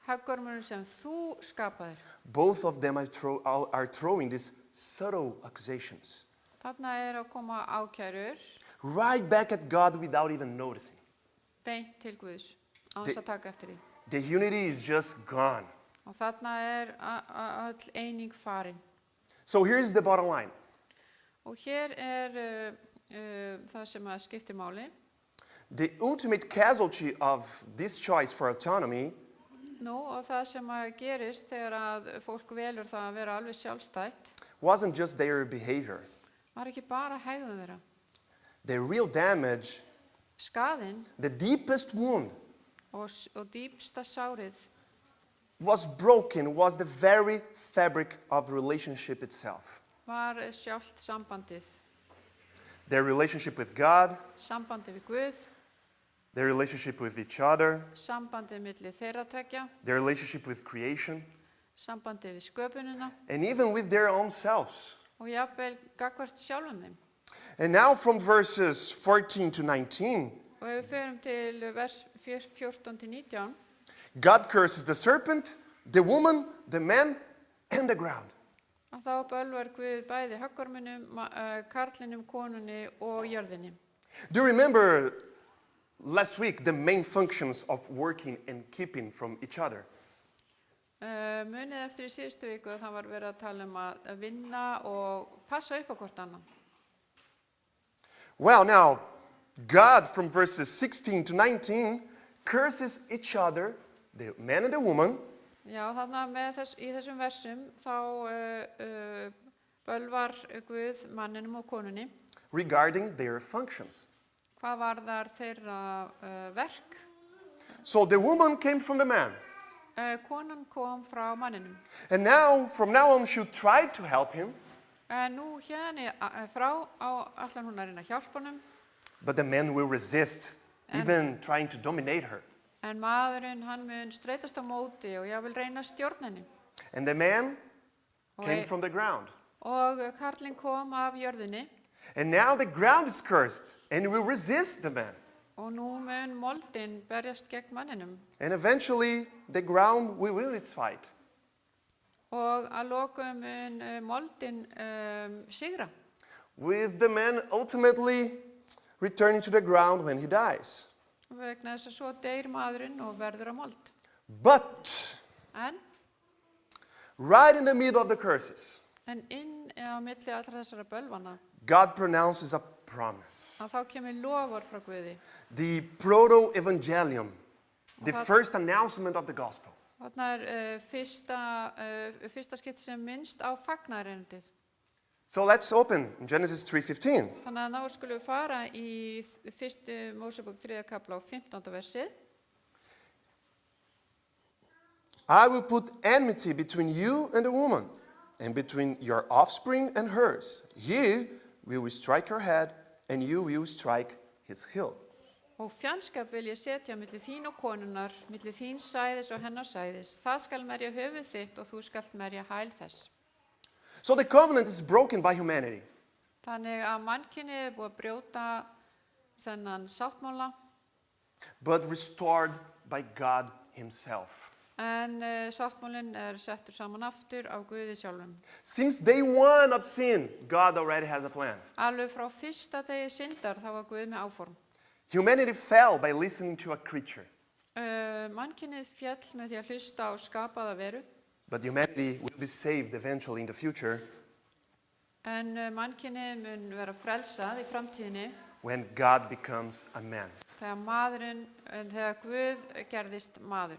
höggormurinn sem þú skapaðir. both of them are throwing these subtle accusations Þarna að koma ákærur right back at God without even noticing. beint til Guðs, á þess að taka eftir því. The unity is just gone. Og þarna öll eining farin. So here's the bottom line. Og hér það sem að skiptir máli. The ultimate casualty of this choice for autonomy Nú, og það sem að gerist þegar að fólk velur það að vera alveg sjálfstætt, wasn't just their behavior. var ekki bara hegðun þeirra. The real damage, Skaðinn the deepest wound, og dýpsta sárið was the very fabric of the relationship itself. var sjálft sambandið. Their relationship with God, Sambandið við Guð, their relationship with each other, sambandið milli þeirra tveggja, their relationship with creation, sambandið við sköpunina and even with their own selves. og jafnvel gagnvart sjálfum þeim. And now from verses 14 to 19, Og ef við förum til vers 14-19, God curses the serpent, the woman, the man, and the ground. að þá bölvar Guð bæði höggorminum, karlinum, konunni og jörðinni. Do you remember last week the main functions of working and keeping from each other? Munið eftir í síðustu viku að það var verið að tala að vinna og passa upp á hvort annað. Well, now, God from verses 16 to 19 curses each other, the man and the woman, Já, þannig að í þessum versum þá bölvar Guð manninum og konunni. regarding their functions. Hvað varðar þeirra verk? So the woman came from the man. Konan kom frá manninum. And now, from now on, she tried to help him, Nú hérna frá allan hún að reyna að hjálpa honum, but the man will resist, even trying to dominate her. en maðurinn hann mun streitast á móti og ég vil reyna að stjórna henni. And the man Og, came from the ground. og karlinn kom af jörðinni And now the ground is cursed and will resist the man. og nú mun moldin berjast gegn manninum. And eventually, the ground will win its fight. Og að lokum mun moldin sigra. With the man ultimately returning to the ground when he dies. Vegna þess að svo deyr maðurinn og verður að mold. But En right in the middle of the curses, inn á milli allra þessara bölvana, God pronounces a promise. að þá kemur lofur frá Guði. The proto-evangelium, the What? first announcement of the gospel. Þarna fyrsta skipti sem minnst á fagnaðarerindið. So let's open in Genesis 3:15. Þannig að þá skulum við fara í fyrstu Mósebók 3. kapla og 15. versið. I will put enmity between you and the woman, and between your offspring and hers. He will strike her head, and you will strike his heel. Og fjandskap vil ég setja milli þín og konunnar, milli þín sæðis og hennar sæðis. Það skal merja höfuð þitt og þú skalt merja hæl þess. So the covenant is broken by humanity. Þannig að mannkynið búið að brjóta þennan sáttmála, But restored by God himself. en sáttmálinn settur saman aftur af Guði sjálfum. Since day one of sin, God already has a plan. Alveg frá fyrsta degi syndar þá var Guð með áform. Humanity fell by listening to a creature. Mannkynið féll með því að hlusta á skapaða veru, But humanity will be saved eventually in the future en mannkynið mun vera frelsað í framtíðinni when God becomes a man. þegar Guð gerðist maður.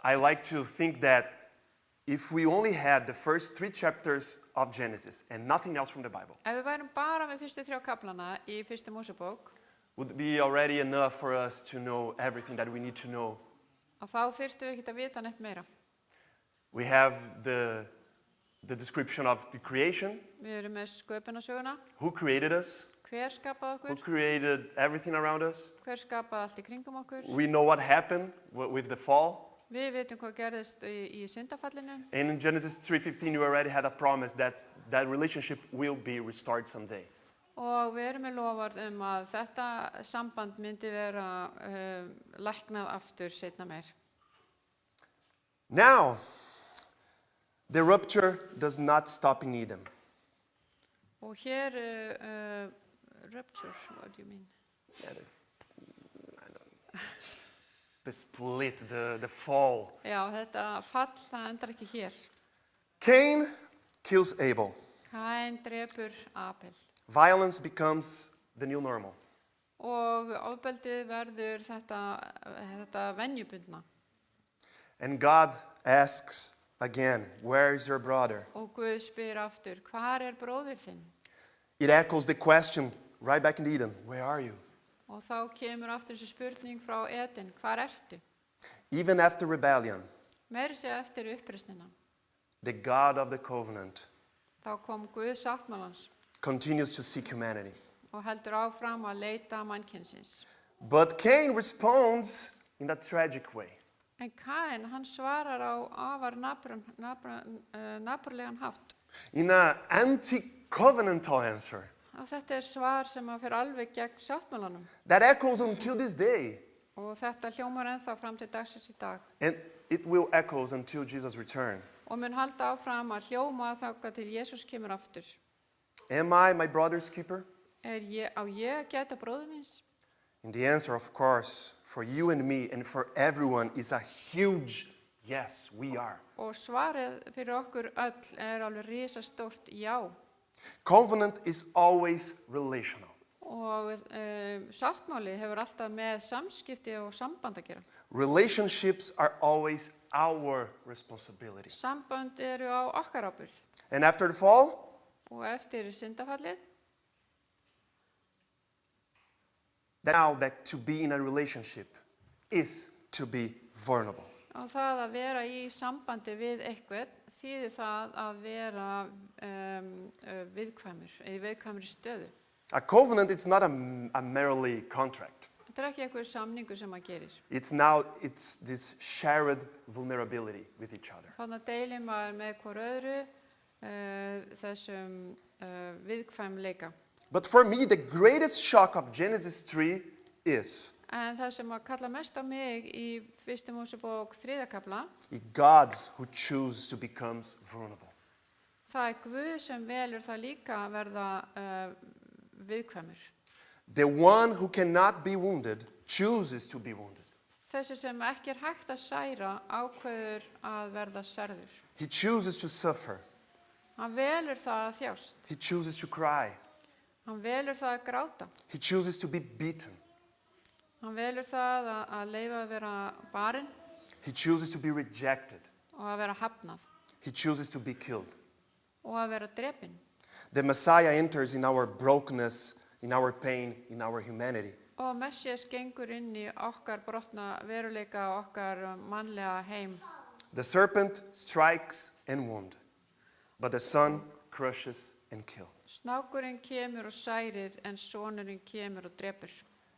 I like to think that if we only had the first 3 chapters of Genesis and nothing else from the Bible, Ef við værum bara með fyrstu 3 kaplana í fyrstu Mósebók, would it be already enough for us to know everything that we need to know? að þá þyrftum við ekkert að vita neitt meira. We have the description of the creation, Við erum með sköpunarsöguna, who created us, hver skapaði who okkur, created everything around us. hver skapaði allt í kringum okkur. We know what happened with the fall. Við vitum hvað gerðist í syndafallinu And in Genesis 3:15, you already had a promise that that relationship will be restored someday. og við erum með loforð að þetta samband myndi vera læknað aftur seinna meir. Now, the rupture does not stop in Eden. Og hér, rupture, what do you mean? Yeah, the split, the fall. Já, þetta fall, það endar ekki hér. Cain kills Abel. Kain drepur Abel. Violence becomes the new normal. Og ofbeldið verður þetta venjubundna. And God asks again, where is your brother? Og Guð spyr aftur, hvar bróðir þinn? It echoes the question right back in Eden, where are you? Og þá kemur aftur þessi spurning frá Eden, hvar ertu? Even after rebellion, Meira segja eftir uppreisnina. the God of the covenant Þá kom Guð sáttmálans continues to seek humanity. og heldur áfram að leita mannkynsins. But Cain responds in a tragic way. En Kain, hann svarar á afar napurlegan hátt. In an anti-covenantal answer Og þetta svar sem að fer alveg gegn sáttmálanum. that echoes until this day. Og þetta hljómar ennþá fram til dagsins í dag. And it will echo until Jesus' return. Og mun halda áfram að hljóma þangað til Jesús kemur aftur. Am I my brother's keeper? Á ég að gæta bróður míns? And the answer, of course, for you and me and for everyone is a huge yes, we are. Og svarið fyrir okkur öll alveg risastórt já. Covenant is always relational. Og sáttmáli hefur alltaf með samskipti og samband að gera. Relationships are always our responsibility. Sambönd á okkar ábyrgð. And after the fall, Og eftir syndafallið, now that to be in a relationship is to be vulnerable. og það að vera í sambandi við eitthvað þýðir það að vera viðkvæmur, í viðkvæmri stöðu. A covenant is not a merely contract. Þetta ekki einhver samningur sem maður gerir. It's this shared vulnerability with each other. Þannig deilir maður með hvor öðru þessum viðkvæmleika. But for me, the greatest shock of Genesis 3 is En það sem að kalla mest á mig í 1. Mósebók 3. kafla, God's who chooses to become vulnerable. það Guð sem velur það líka að verða viðkvæmur. The one who cannot be wounded chooses to be wounded. Þessi sem ekki hægt að særa ákveður að verða særður. He chooses to suffer. Hann velur það að þjást. He chooses to cry. Hann velur það að gráta. He chooses to be beaten. Hann velur það að leyfa að vera barinn He chooses to be rejected. og að vera hafnað He chooses to be killed. og að vera drepinn. The Messiah enters in our brokenness, in our pain, in our humanity. Og Messias gengur inn í okkar brotna veruleika og okkar mannlega heim. The serpent strikes and wounds, but the son crushes and kills. Snákurinn kemur og særir en sonurinn kemur og drepur.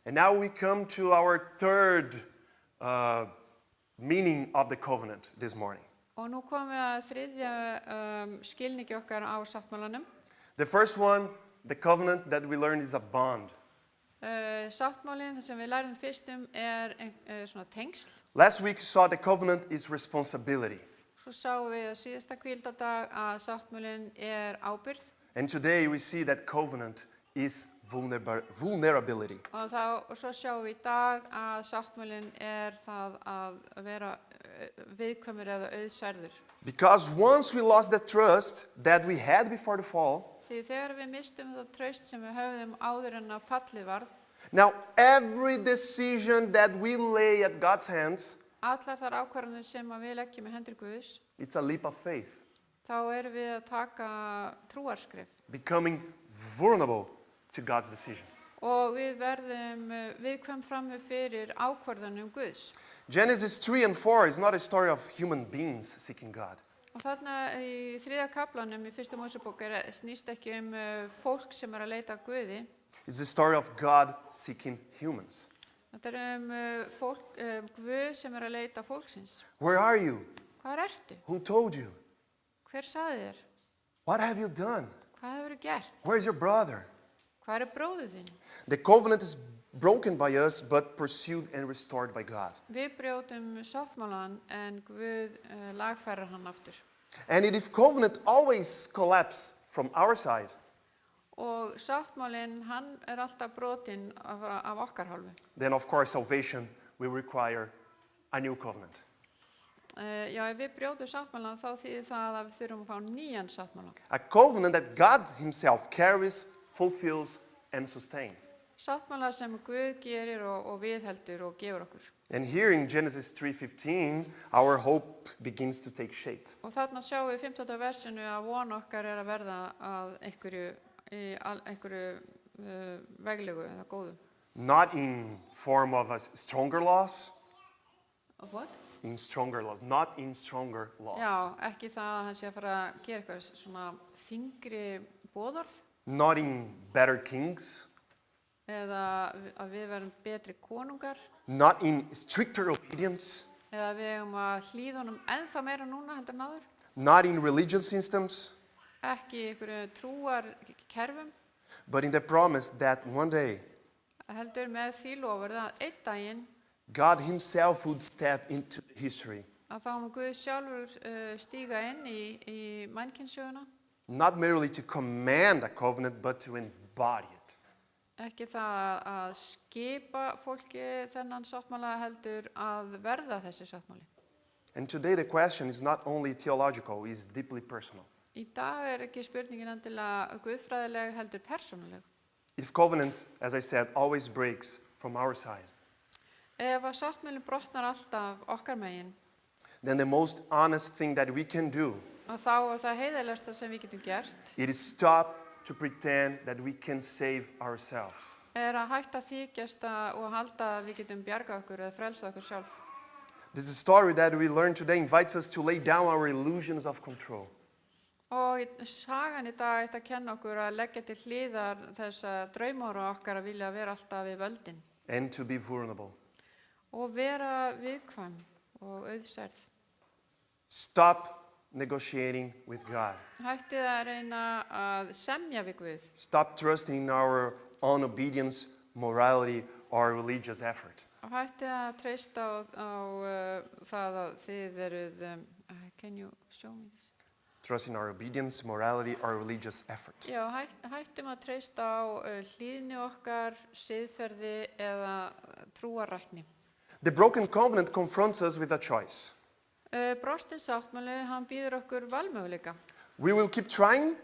And now we come to our third meaning of the covenant this morning. Og nú komum við að þriðja skilningi okkar á sáttmálanum. The first one, the covenant that we learned is a bond. Sáttmálinn, það sem við lærðum fyrst svona tengsl. Last week saw the covenant is responsibility. Svo sáum við að síðasta hvíldardag að sáttmálinn ábyrgð. And today we see that covenant is vulnerability. Og svo sjáum við í dag að sáttmálinn það að vera viðkvæmur eða auðsærður. Because once we lost the trust that we had before the fall, Því þegar við mistum það traust sem við höfðum áður en að fallið varð, now every decision that we lay at God's hands allar þar ákvarðanir sem við leggjum í hendur Guðs, It's a leap of faith, þá erum við að taka trúarskref becoming vulnerable to God's decision. og við verðum viðkvæm frammi fyrir ákvörðunum Guðs. Genesis 3 and 4 is not a story of human beings seeking God. Og þarna í 3. kaflanum í 1. Mósebók snýst ekki fólk sem að leita að Guði. It's the story of God seeking humans. Þetta fólk, Guð sem að leita fólksins. Where are you? Hvar ertu? Who told you? Hver sagði þér? What have you done? Hvað hefur gert? Where's your brother? Hvar bróðir þinn? The covenant is broken by us, but pursued and restored by God. Við brjótum sáttmálan en Guð lagfærir hann aftur. And if covenant always collapse from our side, Og sáttmálinn, hann alltaf brotinn af okkar hálfu. then of course salvation will require a new covenant. Já, ef við brjótum sáttmálan þá þýðir það að við þurfum að fá nýjan sáttmála. A covenant that God himself carries, fulfills, and sustains. Sáttmála sem Guð gerir og viðheldur og gefur okkur. And here in Genesis 3:15, our hope begins to take shape. Og þarna sjáum við í 15. versinu að von okkar að verða að einhverju veglegu eða góðu. Not in form of a stronger laws, Of what? in stronger laws, not in stronger laws. Já, ekki það að hann sé að fara að gera eitthvað svona þyngri boðorð Not in better kings, eða að við verum betri konungar not in stricter obedience, eða við eigum að hlýða honum ennþá meira núna heldur en áður. not in religious systems, Ekki einhverju trúarkerfum, but in the promise that one day heldur með því lofurð að einn daginn God himself would step into history, að þá má Guð sjálfur stíga inn í mannkynnssöguna. not merely to command a covenant, but to embody it. Ekki það að skipa fólki þennan sáttmála heldur að verða þessi sáttmáli. And today the question is not only theological, it's deeply personal. Í dag ekki spurningin endilega guðfræðileg heldur persónuleg. If covenant, as I said, always breaks from our side, Ef að sáttmálinn brotnar alltaf okkar megin, then the most honest thing that we can do og þá það heiðarlegasta sem við getum gert, it is stop to pretend that we can save ourselves. að hætta að þykjast og halda að við getum bjargað okkur eða frelsað okkur sjálf. This story that we learned today invites us to lay down our illusions of control. Og sagan í dag ætti að kenna okkur að leggja til hliðar þessa draumóra okkar að vilja vera alltaf við völdin And to be vulnerable. og vera viðkvæm og auðsærð. Stop negotiating with God. Hættið að reyna að semja við Guð. Stop trusting in our own obedience, morality, or religious effort. Og hættið að treysta á það að þið eruð, can you show me this? Trust in our obedience, morality, or religious effort. Já, hættum að treysta á hlýðni okkar, siðferði eða trúarrækni. The broken covenant confronts us with a choice. Brostinn sáttmáli, hann býður okkur valmöguleika. We will keep trying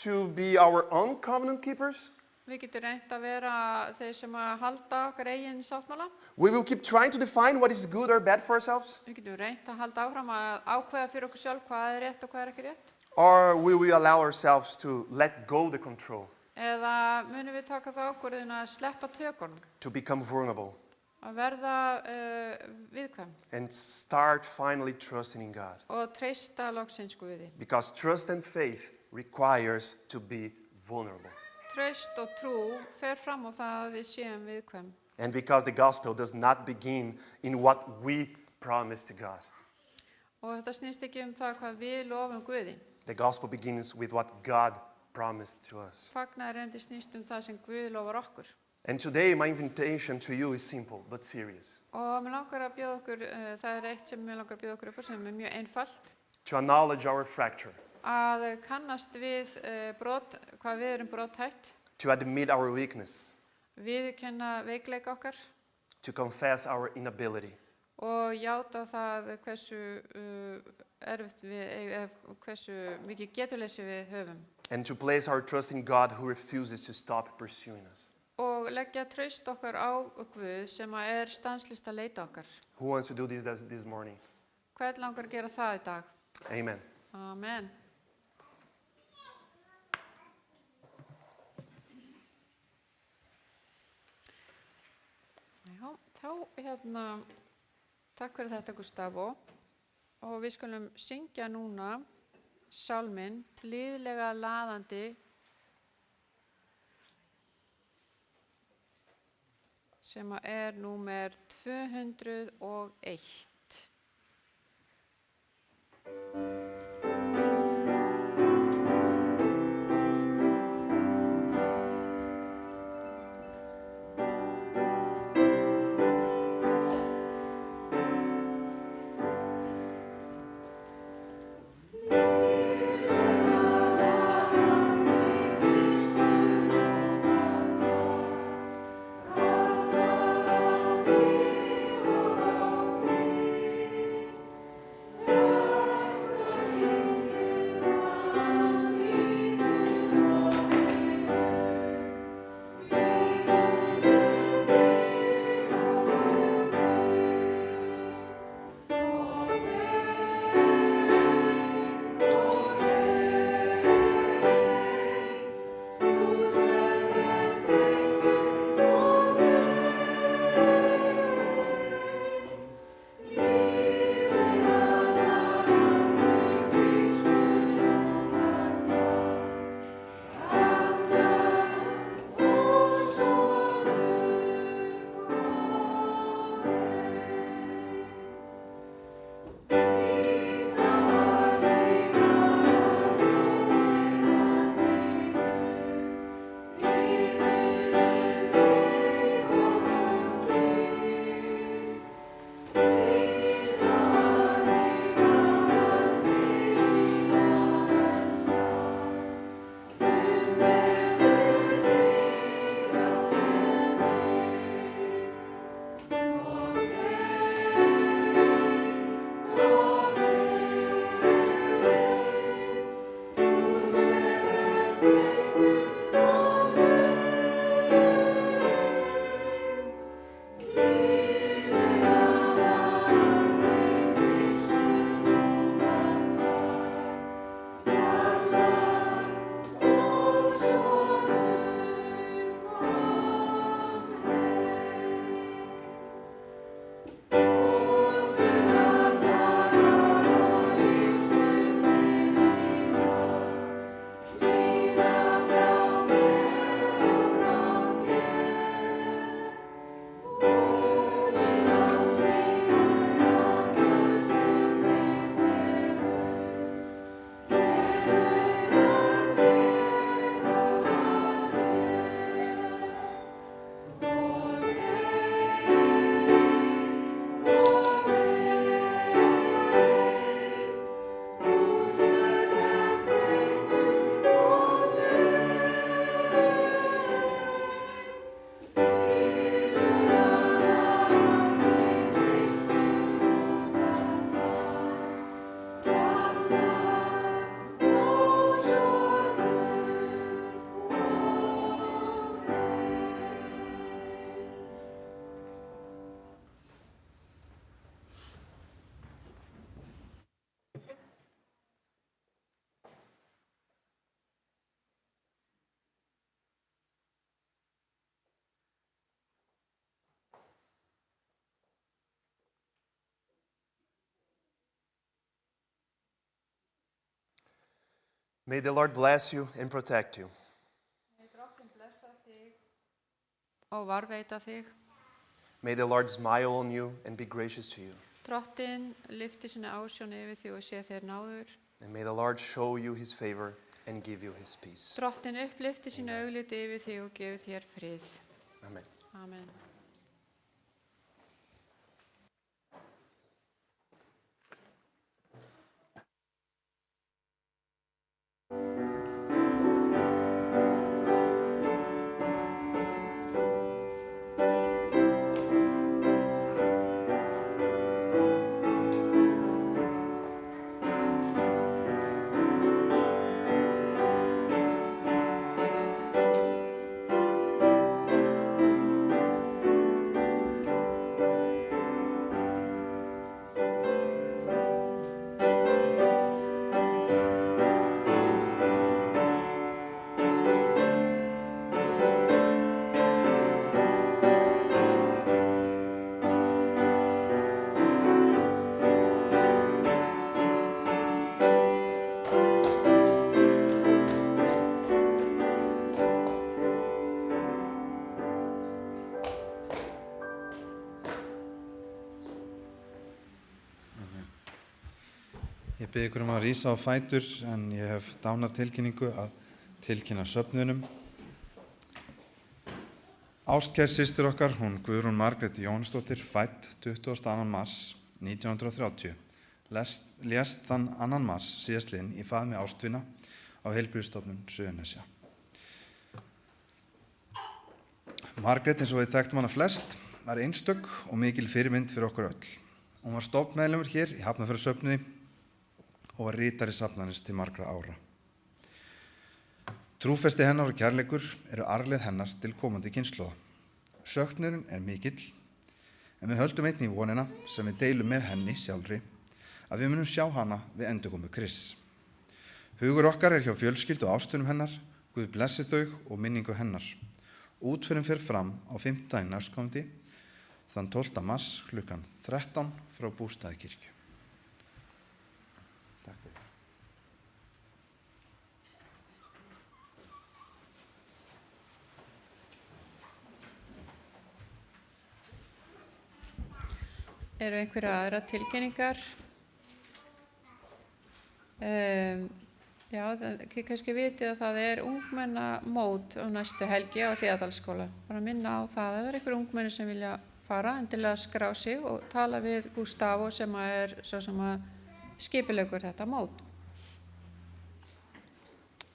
to be our own covenant keepers. Við getum reynt að vera þeir sem að halda okkar eigin sáttmála. We will keep trying to define what is good or bad for ourselves. Við getum reynt að halda áfram að ákveða fyrir okkur sjálf hvað rétt og hvað ekki rétt. Or will we allow ourselves to let go the control, Eða munum við taka það ákvörðun að sleppa tökunum, to become vulnerable, að verða viðkvæm and start finally trusting in God? og treysta loksins Guði. Because trust and faith requires to be vulnerable. Traust og trú fer fram á það að við séum viðkvæm. And because the gospel does not begin in what we promise to God. Og þetta snýst ekki það hvað við lofum Guði. The gospel begins with what God promised to us. Fagnaðarendi snýst það sem Guð lofar okkur. And today my invitation to you is simple but serious. Og mér langar að bjóða okkur, það eitt sem mér langar að bjóða okkur upp á sem mjög einfalt. To acknowledge our fracture. Að kannast við hvað við erum brothætt. To admit our weakness. Viðurkenna veikleika okkar. To confess our inability. Og játa það hversu erfitt hversu mikið geturleysi við höfum. And to place our trust in God who refuses to stop pursuing us. Og leggja traust okkar á Guð sem stanslist að leita okkar. Who wants to do this morning? Hvern langar að gera það í dag? Amen. Amen. Já, þá takk fyrir þetta Gustavo og við skulum syngja núna sálminn Blíðlega laðandi sem númer 201. May the Lord bless you and protect you. Og varveita þig. May the Lord smile on you and be gracious to you. Drottinn lyfti sinni ásjón yfir þig og sé þér náður. And may the Lord show you his favor and give you his peace. Drottinn upplyfti sínu augliti yfir þig og gefi þér frið. Amen. Amen. Amen. Ég bið ykkur að rísa á fætur en ég hef dánartilkynningu að tilkynna söfnunum. Ástkær systir okkar, hún Guðrún Margrét Jónsdóttir, fædd 22. mars 1930, lést þann 2. mars síðastliðinn í faðmi ástvina á Heilbrigðisstofnun Suðurnesja. Margrét, eins og við þekktum hana flest, var einstök og mikil fyrirmynd fyrir okkur öll. Hún var stofnmeðlimur hér í Hafnarfjarðarsöfnuði og var ritari safnaðarins til margra ára. Trúfesti hennar og kærleikur eru arfleifð hennar til komandi kynslóða. Söknuðurinn er mikill, en við höldum einnig í vonina sem við deilum með henni sjálfri að við munum sjá hana við endurkomu Krists. Hugur okkar er hjá fjölskyldu og ástvunum hennar, Guð blessi þau og minningu hennar. Útförin fer fram á 5. næstkomandi, þann 12. mars klukkan 13 frá Bústaðakirkju. Takk fyrir. Eru einhverja aðra tilkynningar? Já, þið kannski vitið að það er ungmennamót á næstu helgi á Hlíðardalsskóla. Bara minna á það að það er einhver ungmenni sem vilja fara, endilega skrá sig og tala við Gustavo sem er svo sem að skipuleggur þetta mót.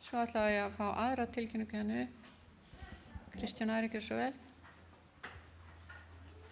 Svo ætlaði ég að fá aðra tilkynningu henni. Kristján, er ekki svo vel?